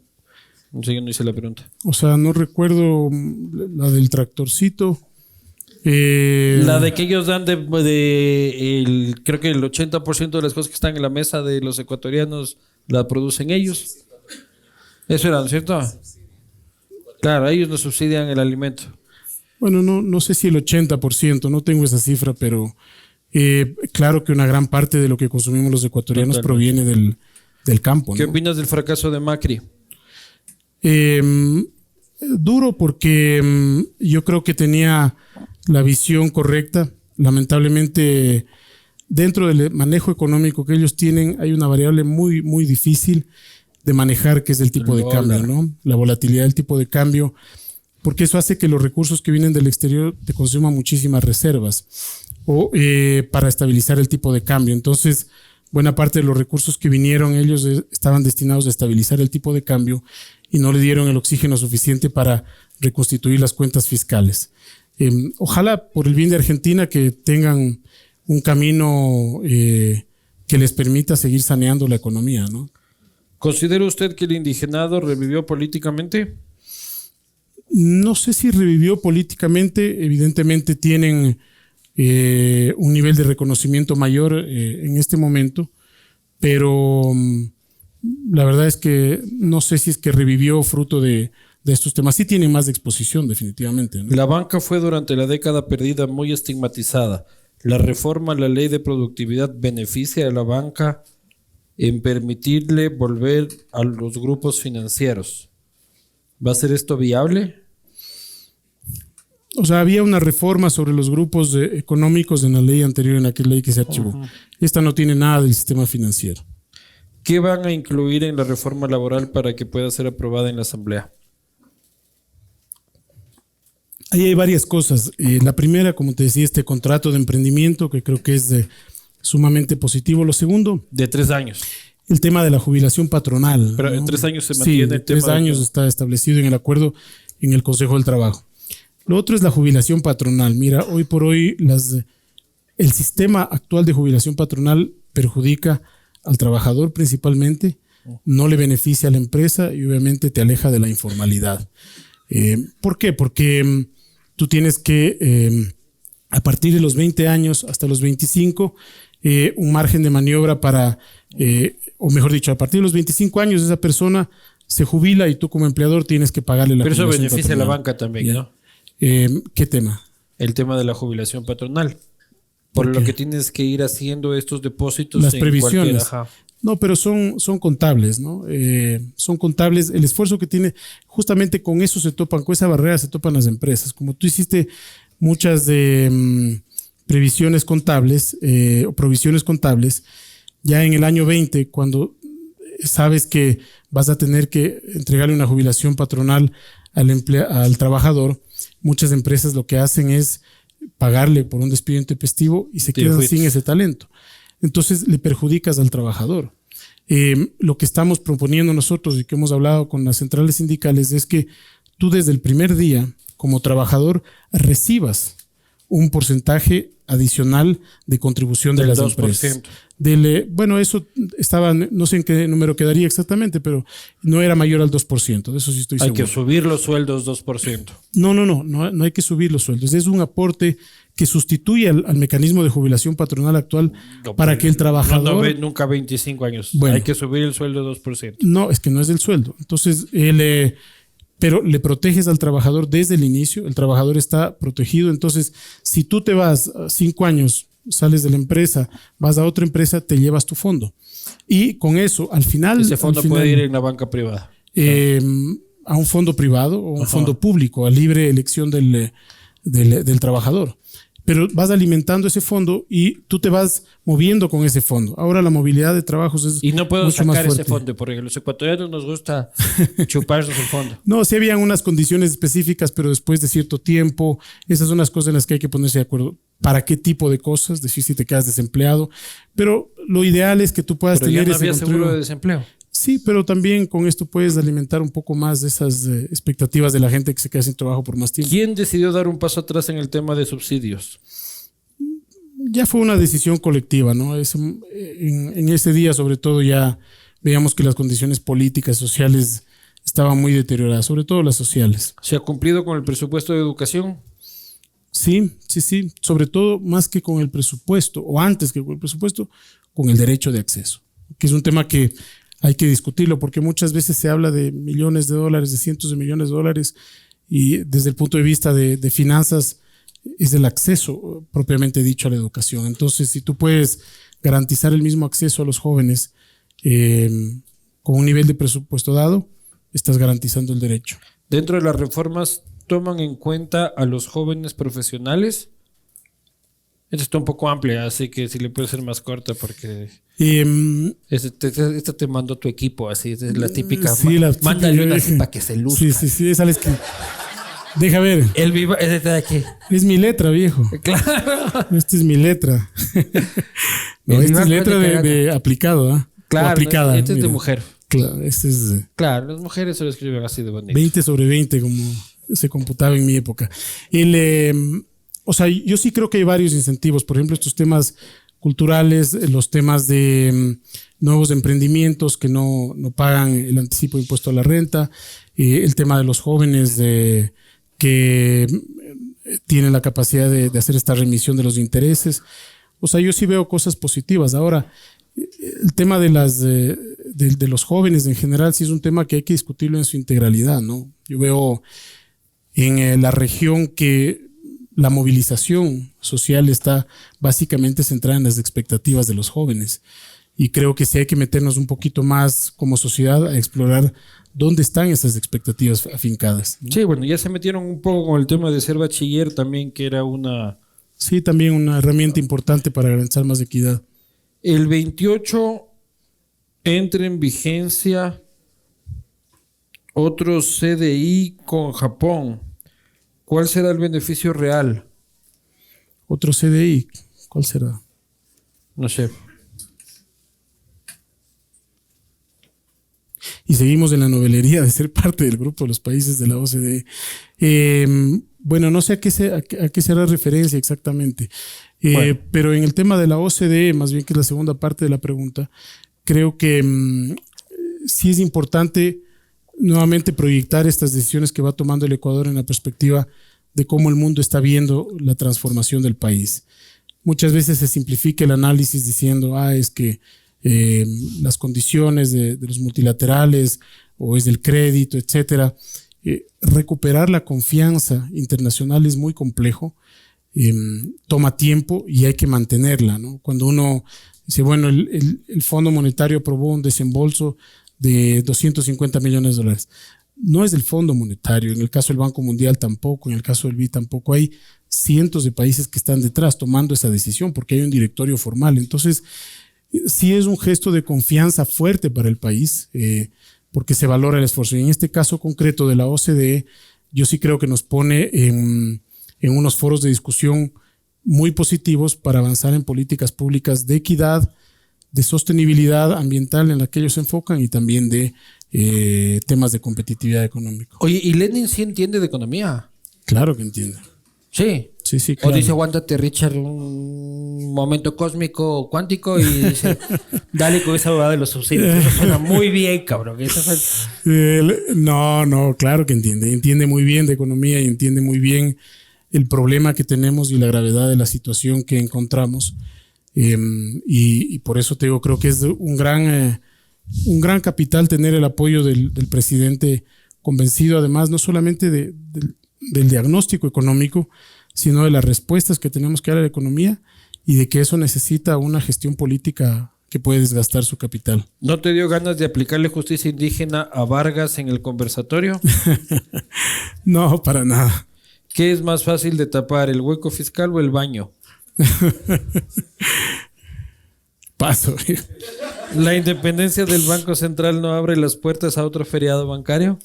No sé, yo no hice la pregunta. O sea, no recuerdo la del tractorcito. La de que ellos dan creo que el 80% de las cosas que están en la mesa de los ecuatorianos la producen ellos. Eso era, ¿no es cierto? Claro, ellos nos subsidian el alimento. Bueno, no sé si el 80%, no tengo esa cifra, pero claro que una gran parte de lo que consumimos los ecuatorianos Totalmente. proviene del campo, ¿no? ¿Qué opinas del fracaso de Macri? Duro porque yo creo que tenía la visión correcta. Lamentablemente, dentro del manejo económico que ellos tienen, hay una variable muy, muy difícil de manejar, que es el tipo de cambio, ¿no? La volatilidad del tipo de cambio, porque eso hace que los recursos que vienen del exterior te consuman muchísimas reservas o para estabilizar el tipo de cambio. Entonces, buena parte de los recursos que vinieron, ellos estaban destinados a estabilizar el tipo de cambio y no le dieron el oxígeno suficiente para reconstituir las cuentas fiscales. Ojalá, por el bien de Argentina, que tengan un camino que les permita seguir saneando la economía, ¿no? ¿Considera usted que el indigenado revivió políticamente? No sé si revivió políticamente. Evidentemente tienen un nivel de reconocimiento mayor en este momento, pero la verdad es que no sé si es que revivió fruto de estos temas. Sí tienen más de exposición, definitivamente, ¿no? La banca fue durante la década perdida muy estigmatizada. La reforma a la ley de productividad beneficia a la banca en permitirle volver a los grupos financieros. ¿Va a ser esto viable? O sea, había una reforma sobre los grupos económicos en la ley anterior, en aquella ley que se archivó. Esta no tiene nada del sistema financiero. ¿Qué van a incluir en la reforma laboral para que pueda ser aprobada en la Asamblea? Ahí hay varias cosas. La primera, como te decía, este contrato de emprendimiento, que creo que es sumamente positivo. Lo segundo, De 3 años. el tema de la jubilación patronal, Pero ¿no? en 3 años se mantiene Sí, el tema. 3 años está establecido en el acuerdo en el Consejo del Trabajo. Lo otro es la jubilación patronal. Mira, hoy por hoy el sistema actual de jubilación patronal perjudica al trabajador principalmente, no le beneficia a la empresa y obviamente te aleja de la informalidad. ¿Por qué? Porque tú tienes que, a partir de los 20 años hasta los 25, un margen de maniobra para, o mejor dicho, a partir de los 25 años esa persona se jubila y tú como empleador tienes que pagarle la Pero eso jubilación beneficia a la patronal. banca también, ¿no? ¿Qué tema? El tema de la jubilación patronal. Por ¿Por lo qué? que tienes que ir haciendo estos depósitos. Las en previsiones. ajá. No, pero son contables, ¿no? Son contables. El esfuerzo que tiene, justamente con eso se topan, con esa barrera se topan las empresas. Como tú hiciste muchas previsiones contables o provisiones contables, ya en el año 20, cuando sabes que vas a tener que entregarle una jubilación patronal al trabajador, muchas empresas lo que hacen es pagarle por un despido intempestivo y se quedan sin ese talento. Entonces le perjudicas al trabajador. Lo que estamos proponiendo nosotros y que hemos hablado con las centrales sindicales es que tú desde el primer día como trabajador recibas un porcentaje adicional de contribución de Del las 2%. empresas. Bueno, eso estaba, no sé en qué número quedaría exactamente, pero no era mayor al 2%, de eso sí estoy Hay seguro. que subir los sueldos 2%. No hay que subir los sueldos. Es un aporte que sustituye al mecanismo de jubilación patronal actual para que el trabajador... Nunca 25 años. Bueno. Hay que subir el sueldo 2%. No, es que no es del sueldo. Entonces, pero le proteges al trabajador desde el inicio. El trabajador está protegido. Entonces, si tú te vas 5 años, sales de la empresa, vas a otra empresa, te llevas tu fondo. Y con eso, al final... Ese fondo puede ir en la banca privada. A un fondo privado o un fondo público, a libre elección del trabajador. Pero vas alimentando ese fondo y tú te vas moviendo con ese fondo. Ahora la movilidad de trabajos es Y no puedo mucho más sacar ese fuerte. fondo, porque a los ecuatorianos nos gusta chuparnos el fondo. No, sí habían unas condiciones específicas, pero después de cierto tiempo, esas son las cosas en las que hay que ponerse de acuerdo. ¿Para qué tipo de cosas? Decir si te quedas desempleado. Pero lo ideal es que tú puedas Pero ya tener no ese había control. seguro de desempleo. Sí, pero también con esto puedes alimentar un poco más de esas expectativas de la gente que se queda sin trabajo por más tiempo. ¿Quién decidió dar un paso atrás en el tema de subsidios? Ya fue una decisión colectiva, ¿no? En ese día, sobre todo, ya veíamos que las condiciones políticas, sociales estaban muy deterioradas, sobre todo las sociales. ¿Se ha cumplido con el presupuesto de educación? Sí. Sobre todo, más que con el presupuesto, o antes que con el presupuesto, con el derecho de acceso, que es un tema que hay que discutirlo, porque muchas veces se habla de millones de dólares, de cientos de millones de dólares, y desde el punto de vista de finanzas, es el acceso propiamente dicho a la educación. Entonces, si tú puedes garantizar el mismo acceso a los jóvenes con un nivel de presupuesto dado, estás garantizando el derecho. Dentro de las reformas, ¿toman en cuenta a los jóvenes profesionales? Esto está un poco amplia, así que si le puede ser más corta, porque esta te mandó tu equipo, así es la típica. Sí, Mándale una así para que se luzca. Sí, esa es que... Deja ver. El viva es de aquí. Es mi letra, viejo. Claro. Esta es mi letra. No, esta es letra de aplicado, ¿ah? Claro, aplicada. Este es de Mira. mujer. Claro, este es Claro, las mujeres se lo escriben así de bonito. 20 sobre 20, como se computaba en mi época. O sea, yo sí creo que hay varios incentivos. Por ejemplo, estos temas culturales, los temas de nuevos emprendimientos que no pagan el anticipo de impuesto a la renta, el tema de los jóvenes que tienen la capacidad de hacer esta remisión de los intereses. O sea, yo sí veo cosas positivas. Ahora, el tema de los jóvenes en general sí es un tema que hay que discutirlo en su integralidad, ¿no? Yo veo en la región que la movilización social está básicamente centrada en las expectativas de los jóvenes. Y creo que sí hay que meternos un poquito más como sociedad a explorar dónde están esas expectativas afincadas, ¿no? Sí, bueno, ya se metieron un poco con el tema de ser bachiller también, que era una... Sí, también una herramienta importante para garantizar más equidad. El 28 entra en vigencia otro CDI con Japón. ¿Cuál será el beneficio real? Otro CDI, ¿cuál será? No sé. Y seguimos en la novelería de ser parte del grupo de los países de la OCDE. Bueno, no sé a qué será referencia exactamente, bueno. Pero en el tema de la OCDE, más bien que es la segunda parte de la pregunta, creo que sí es importante nuevamente proyectar estas decisiones que va tomando el Ecuador en la perspectiva de cómo el mundo está viendo la transformación del país. Muchas veces se simplifica el análisis diciendo, es que las condiciones de los multilaterales o es del crédito, etcétera. Recuperar la confianza internacional es muy complejo, toma tiempo y hay que mantenerla, ¿no? Cuando uno dice, bueno, el Fondo Monetario aprobó un desembolso de 250 millones de dólares. No es del Fondo Monetario, en el caso del Banco Mundial tampoco, en el caso del BID tampoco. Hay cientos de países que están detrás tomando esa decisión porque hay un directorio formal. Entonces, sí es un gesto de confianza fuerte para el país, porque se valora el esfuerzo. Y en este caso concreto de la OCDE, yo sí creo que nos pone en unos foros de discusión muy positivos para avanzar en políticas públicas de equidad, de sostenibilidad ambiental en la que ellos se enfocan y también de temas de competitividad económica. Oye, ¿y Lenin sí entiende de economía? Claro que entiende. Sí. Sí, sí, O claro. dice, aguántate, Richard, un momento cósmico cuántico y dice, dale con esa huevada de los subsidios. Eso suena muy bien, cabrón. Eso suena... No, claro que entiende. Entiende muy bien de economía y entiende muy bien el problema que tenemos y la gravedad de la situación que encontramos. Y por eso te digo, creo que es un gran capital tener el apoyo del presidente convencido, además, no solamente del diagnóstico económico, sino de las respuestas que tenemos que dar a la economía y de que eso necesita una gestión política que puede desgastar su capital. ¿No te dio ganas de aplicarle justicia indígena a Vargas en el conversatorio? No, para nada. ¿Qué es más fácil de tapar, el hueco fiscal o el baño? Paso. ¿La independencia del Banco Central no abre las puertas a otro feriado bancario?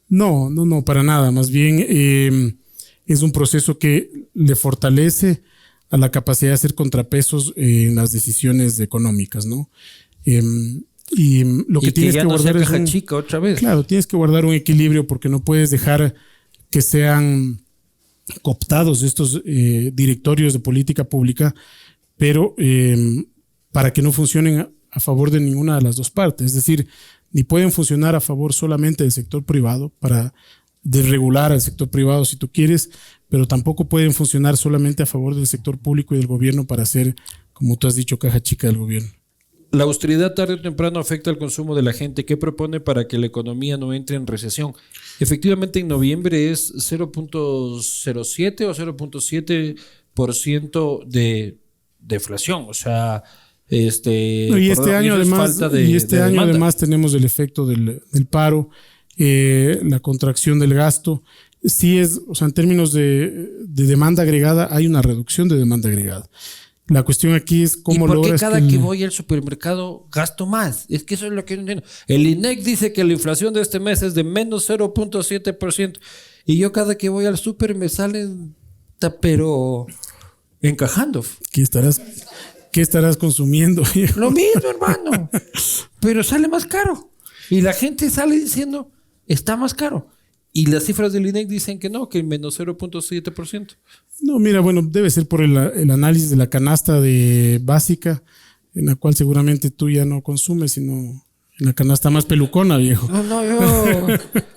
No, para nada. Más bien es un proceso que le fortalece a la capacidad de hacer contrapesos en las decisiones económicas, ¿no? Y lo que tienes ya que no sea guardar es caja chica otra vez. Claro, tienes que guardar un equilibrio porque no puedes dejar que sean cooptados estos directorios de política pública, pero para que no funcionen a favor de ninguna de las dos partes. Es decir, ni pueden funcionar a favor solamente del sector privado para desregular al sector privado si tú quieres, pero tampoco pueden funcionar solamente a favor del sector público y del gobierno para hacer, como tú has dicho, caja chica del gobierno. La austeridad tarde o temprano afecta al consumo de la gente. ¿Qué propone para que la economía no entre en recesión? Efectivamente, en noviembre es 0.07 o 0.7% de deflación. O sea, y este año además tenemos el efecto del paro, la contracción del gasto. Sí es, o sea, en términos de demanda agregada, hay una reducción de demanda agregada. La cuestión aquí es cómo logras. ¿Y por qué cada que voy al supermercado gasto más? Es que eso es lo que no entiendo. El INEC dice que la inflación de este mes es de menos 0.7%. Y yo cada que voy al super me salen, pero encajando. ¿Qué estarás consumiendo? Lo mismo, hermano. Pero sale más caro. Y la gente sale diciendo, está más caro. Y las cifras del INEC dicen que no, que menos 0.7%. No, mira, bueno, debe ser por el análisis de la canasta básica, en la cual seguramente tú ya no consumes, sino en la canasta más pelucona, viejo. No, yo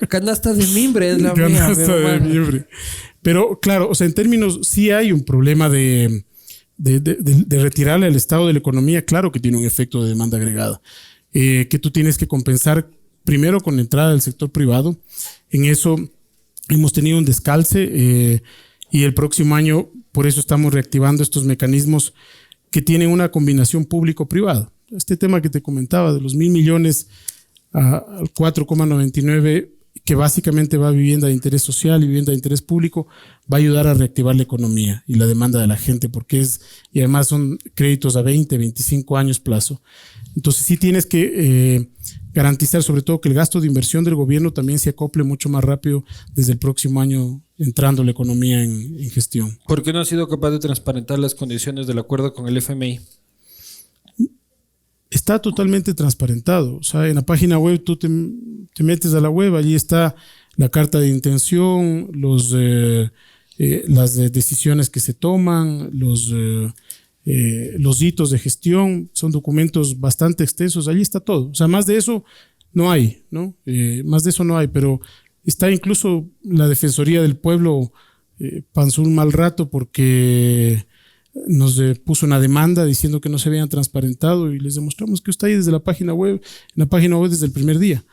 canasta de mimbre es la mía. Canasta de mimbre. Pero claro, o sea, en términos, sí hay un problema de retirarle al Estado de la economía, claro que tiene un efecto de demanda agregada, que tú tienes que compensar primero con la entrada del sector privado. En eso hemos tenido un descalce y el próximo año, por eso estamos reactivando estos mecanismos que tienen una combinación público-privada. Este tema que te comentaba de los 1.000 millones al 4,99, que básicamente va a vivienda de interés social y vivienda de interés público, va a ayudar a reactivar la economía y la demanda de la gente, porque y además son créditos a 20, 25 años plazo. Entonces sí tienes que garantizar sobre todo que el gasto de inversión del gobierno también se acople mucho más rápido desde el próximo año, entrando la economía en gestión. ¿Por qué no ha sido capaz de transparentar las condiciones del acuerdo con el FMI? Está totalmente transparentado. O sea, en la página web tú te metes a la web, allí está la carta de intención, las decisiones que se toman, los hitos de gestión. Son documentos bastante extensos, allí está todo. O sea, más de eso no hay, ¿no? Más de eso no hay, pero está incluso la Defensoría del Pueblo, pasó un mal rato porque nos puso una demanda diciendo que no se habían transparentado y les demostramos que está ahí desde la página web, en la página web desde el primer día.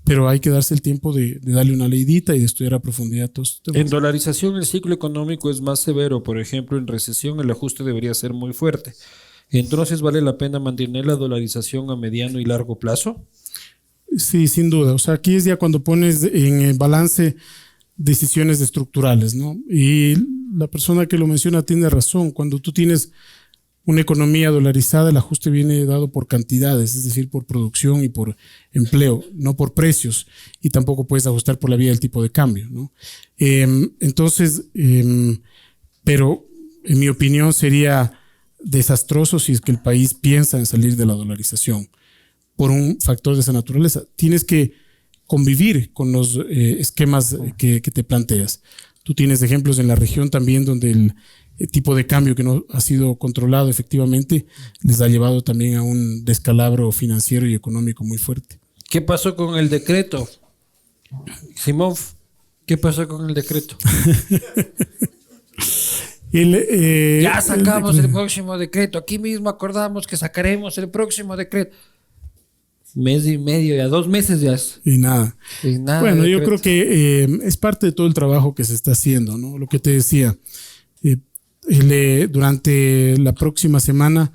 Pero hay que darse el tiempo de darle una leidita y de estudiar a profundidad todos estos temas. En dolarización el ciclo económico es más severo. Por ejemplo, en recesión el ajuste debería ser muy fuerte. Entonces, ¿vale la pena mantener la dolarización a mediano y largo plazo? Sí, sin duda. O sea, aquí es ya cuando pones en balance decisiones estructurales, ¿no? Y la persona que lo menciona tiene razón. Cuando tú tienes una economía dolarizada, el ajuste viene dado por cantidades, es decir, por producción y por empleo, no por precios, y tampoco puedes ajustar por la vía del tipo de cambio, ¿no? Pero en mi opinión sería desastroso si es que el país piensa en salir de la dolarización por un factor de esa naturaleza. Tienes que convivir con los esquemas que te planteas. Tú tienes ejemplos en la región también donde el tipo de cambio que no ha sido controlado efectivamente les ha llevado también a un descalabro financiero y económico muy fuerte. ¿Qué pasó con el decreto? Simón, ¿qué pasó con el decreto? Ya sacamos el próximo decreto. Aquí mismo acordamos que sacaremos el próximo decreto. Mes y medio, ya 2 meses ya es. Y nada. Bueno, yo decreto. creo que es parte de todo el trabajo que se está haciendo, ¿no? Lo que te decía, durante la próxima semana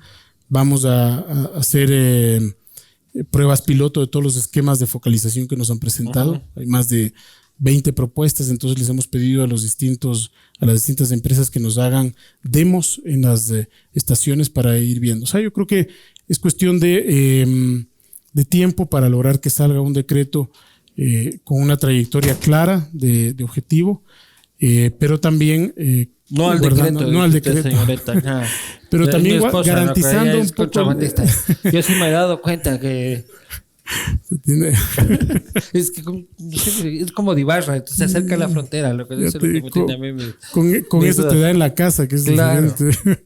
vamos a hacer pruebas piloto de todos los esquemas de focalización que nos han presentado. Uh-huh. Hay más de 20 propuestas, entonces les hemos pedido a las distintas empresas que nos hagan demos en las estaciones para ir viendo. O sea, yo creo que es cuestión de tiempo para lograr que salga un decreto con una trayectoria clara de objetivo, pero también no al decreto, señorita. Pero también esposa, garantizando un poco. Yo sí me he dado cuenta que es que es como Dibarra, entonces se acerca a la frontera, lo que eso es lo que me tiene a mí. Con eso te da en la casa, que es claro. diferente.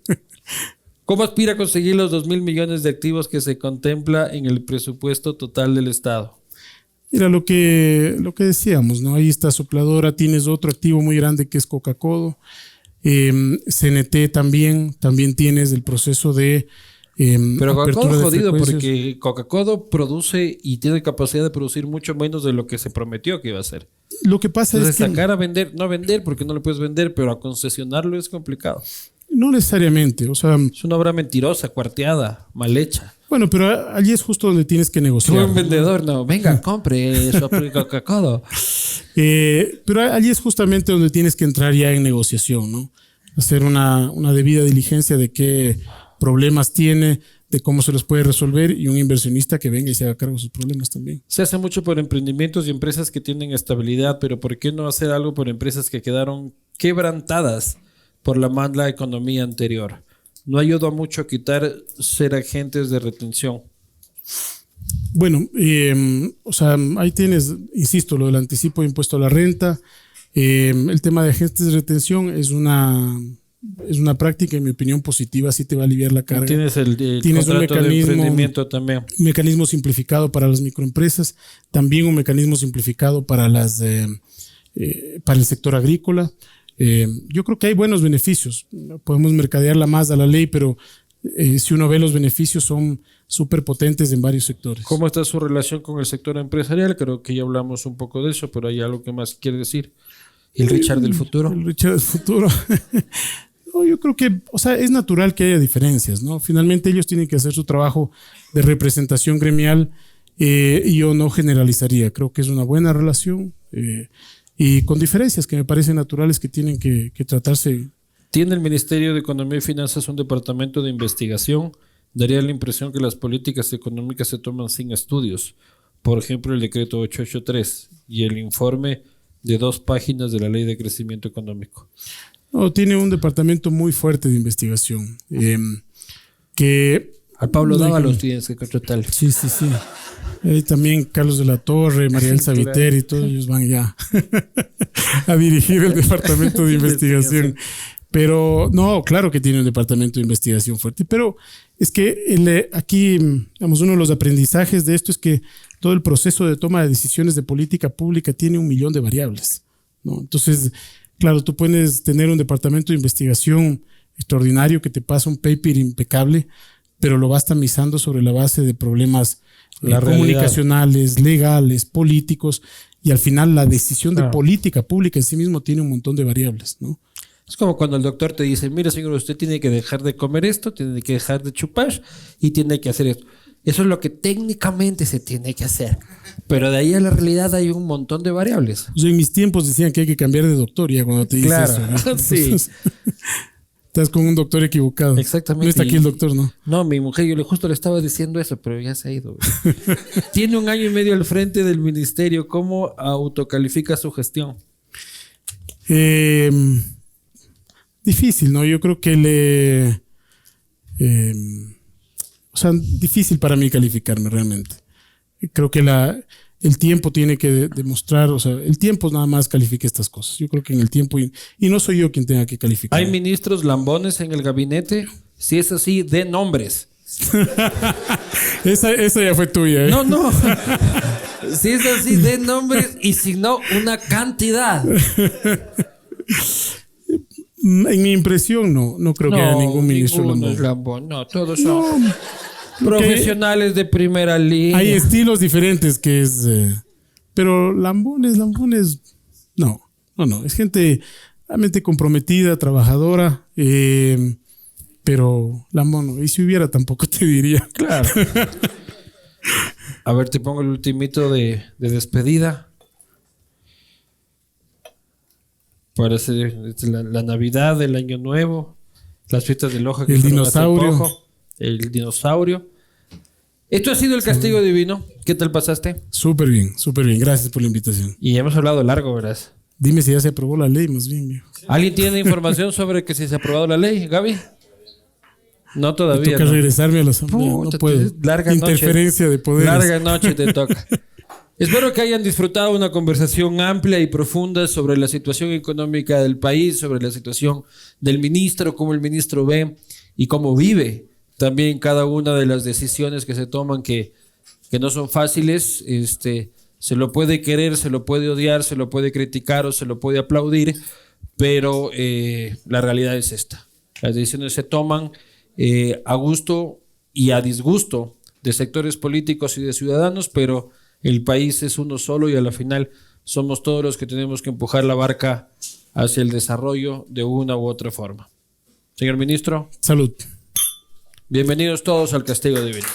¿Cómo aspira a conseguir los 2.000 millones de activos que se contempla en el presupuesto total del Estado? Mira, lo que decíamos, ¿no? Ahí está Sopladora, tienes otro activo muy grande que es Coca-Codo. CNT también tienes el proceso de pero Coca-Codo es jodido porque Coca-Codo produce y tiene capacidad de producir mucho menos de lo que se prometió que iba a hacer. Lo que pasa entonces, es que sacar a vender, no vender porque no lo puedes vender, pero a concesionarlo es complicado. No necesariamente, o sea, es una obra mentirosa, cuarteada, mal hecha. Bueno, pero allí es justo donde tienes que negociar. Tú un vendedor, no, venga, compre su Coca-Cola. Pero allí es justamente donde tienes que entrar ya en negociación, ¿no? Hacer una debida diligencia de qué problemas tiene, de cómo se los puede resolver y un inversionista que venga y se haga cargo de sus problemas también. Se hace mucho por emprendimientos y empresas que tienen estabilidad, pero ¿por qué no hacer algo por empresas que quedaron quebrantadas por la mala economía anterior? No ayuda mucho a quitar ser agentes de retención. Bueno, o sea, ahí tienes, insisto, lo del anticipo de impuesto a la renta. El tema de agentes de retención es una práctica, en mi opinión, positiva, sí te va a aliviar la carga. Tienes un mecanismo de emprendimiento también. Un mecanismo simplificado para las microempresas, también un mecanismo simplificado para para el sector agrícola. Yo creo que hay buenos beneficios. Podemos mercadearla más a la ley, pero si uno ve los beneficios son súper potentes en varios sectores. ¿Cómo está su relación con el sector empresarial? Creo que ya hablamos un poco de eso, pero hay algo que más quiere decir. ¿El Richard del futuro? El Richard del futuro. No, yo creo que, o sea, es natural que haya diferencias, ¿no? Finalmente ellos tienen que hacer su trabajo de representación gremial y yo no generalizaría. Creo que es una buena relación y con diferencias que me parecen naturales que tienen que tratarse. ¿Tiene el Ministerio de Economía y Finanzas un departamento de investigación? Daría la impresión que las políticas económicas se toman sin estudios. Por ejemplo, el decreto 883 y el informe de 2 páginas de la Ley de Crecimiento Económico. No, tiene un departamento muy fuerte de investigación. Que al Pablo Dávalos tienes que contratar. Sí. También Carlos de la Torre, María Elsa Viteri, y todos ellos van ya a dirigir el departamento de investigación. Pero no, claro que tiene un departamento de investigación fuerte, pero es que aquí, digamos, uno de los aprendizajes de esto es que todo el proceso de toma de decisiones de política pública tiene 1 millón de variables, ¿no? Entonces, claro, tú puedes tener un departamento de investigación extraordinario que te pasa un paper impecable, pero lo vas tamizando sobre la base de problemas comunicacionales, legales, políticos, y al final la decisión de política pública en sí mismo tiene un montón de variables, ¿no? Es como cuando el doctor te dice, mira señor, usted tiene que dejar de comer esto, tiene que dejar de chupar y tiene que hacer esto. Eso es lo que técnicamente se tiene que hacer. Pero de ahí a la realidad hay un montón de variables. Yo en mis tiempos decían que hay que cambiar de doctor ya cuando te dices eso, ¿no? Sí. Estás con un doctor equivocado. Exactamente. No está aquí el doctor, ¿no? No, mi mujer, yo justo le estaba diciendo eso, pero ya se ha ido. Tiene 1 año y medio al frente del ministerio. ¿Cómo autocalifica su gestión? Difícil, ¿no? Yo creo que o sea, difícil para mí calificarme realmente. Creo que el tiempo tiene que demostrar, o sea, el tiempo nada más califica estas cosas. Yo creo que en el tiempo, y no soy yo quien tenga que calificar. ¿Hay ministros lambones en el gabinete? Si es así, de nombres. esa ya fue tuya, ¿eh? No. Si es así, de nombres, y si no, una cantidad. En mi impresión, no creo que haya ningún ministro ninguno es lambón. No, todos son profesionales de primera línea. Hay estilos diferentes que es... pero lambones, no. Es gente realmente comprometida, trabajadora, pero lambón no. Y si hubiera, tampoco te diría. Claro. A ver, te pongo el ultimito de despedida. Parece la Navidad, el Año Nuevo, las fiestas de Loja. El dinosaurio. El dinosaurio. Esto ha sido el castigo divino. ¿Qué tal pasaste? Súper bien. Gracias por la invitación. Y hemos hablado largo, ¿verdad? Dime si ya se aprobó la ley, más bien, viejo. ¿Alguien tiene información sobre que si se ha aprobado la ley, Gaby? No, todavía. Me toca regresarme a la asamblea. No puedo. Larga Interferencia noche, de poderes. Larga noche te toca. Espero que hayan disfrutado una conversación amplia y profunda sobre la situación económica del país, sobre la situación del ministro, cómo el ministro ve y cómo vive también cada una de las decisiones que se toman, que no son fáciles. Se lo puede querer, se lo puede odiar, se lo puede criticar o se lo puede aplaudir, pero la realidad es esta. Las decisiones se toman a gusto y a disgusto de sectores políticos y de ciudadanos, pero el país es uno solo y a la final somos todos los que tenemos que empujar la barca hacia el desarrollo de una u otra forma. Señor ministro. Salud. Bienvenidos todos al Castigo Divino.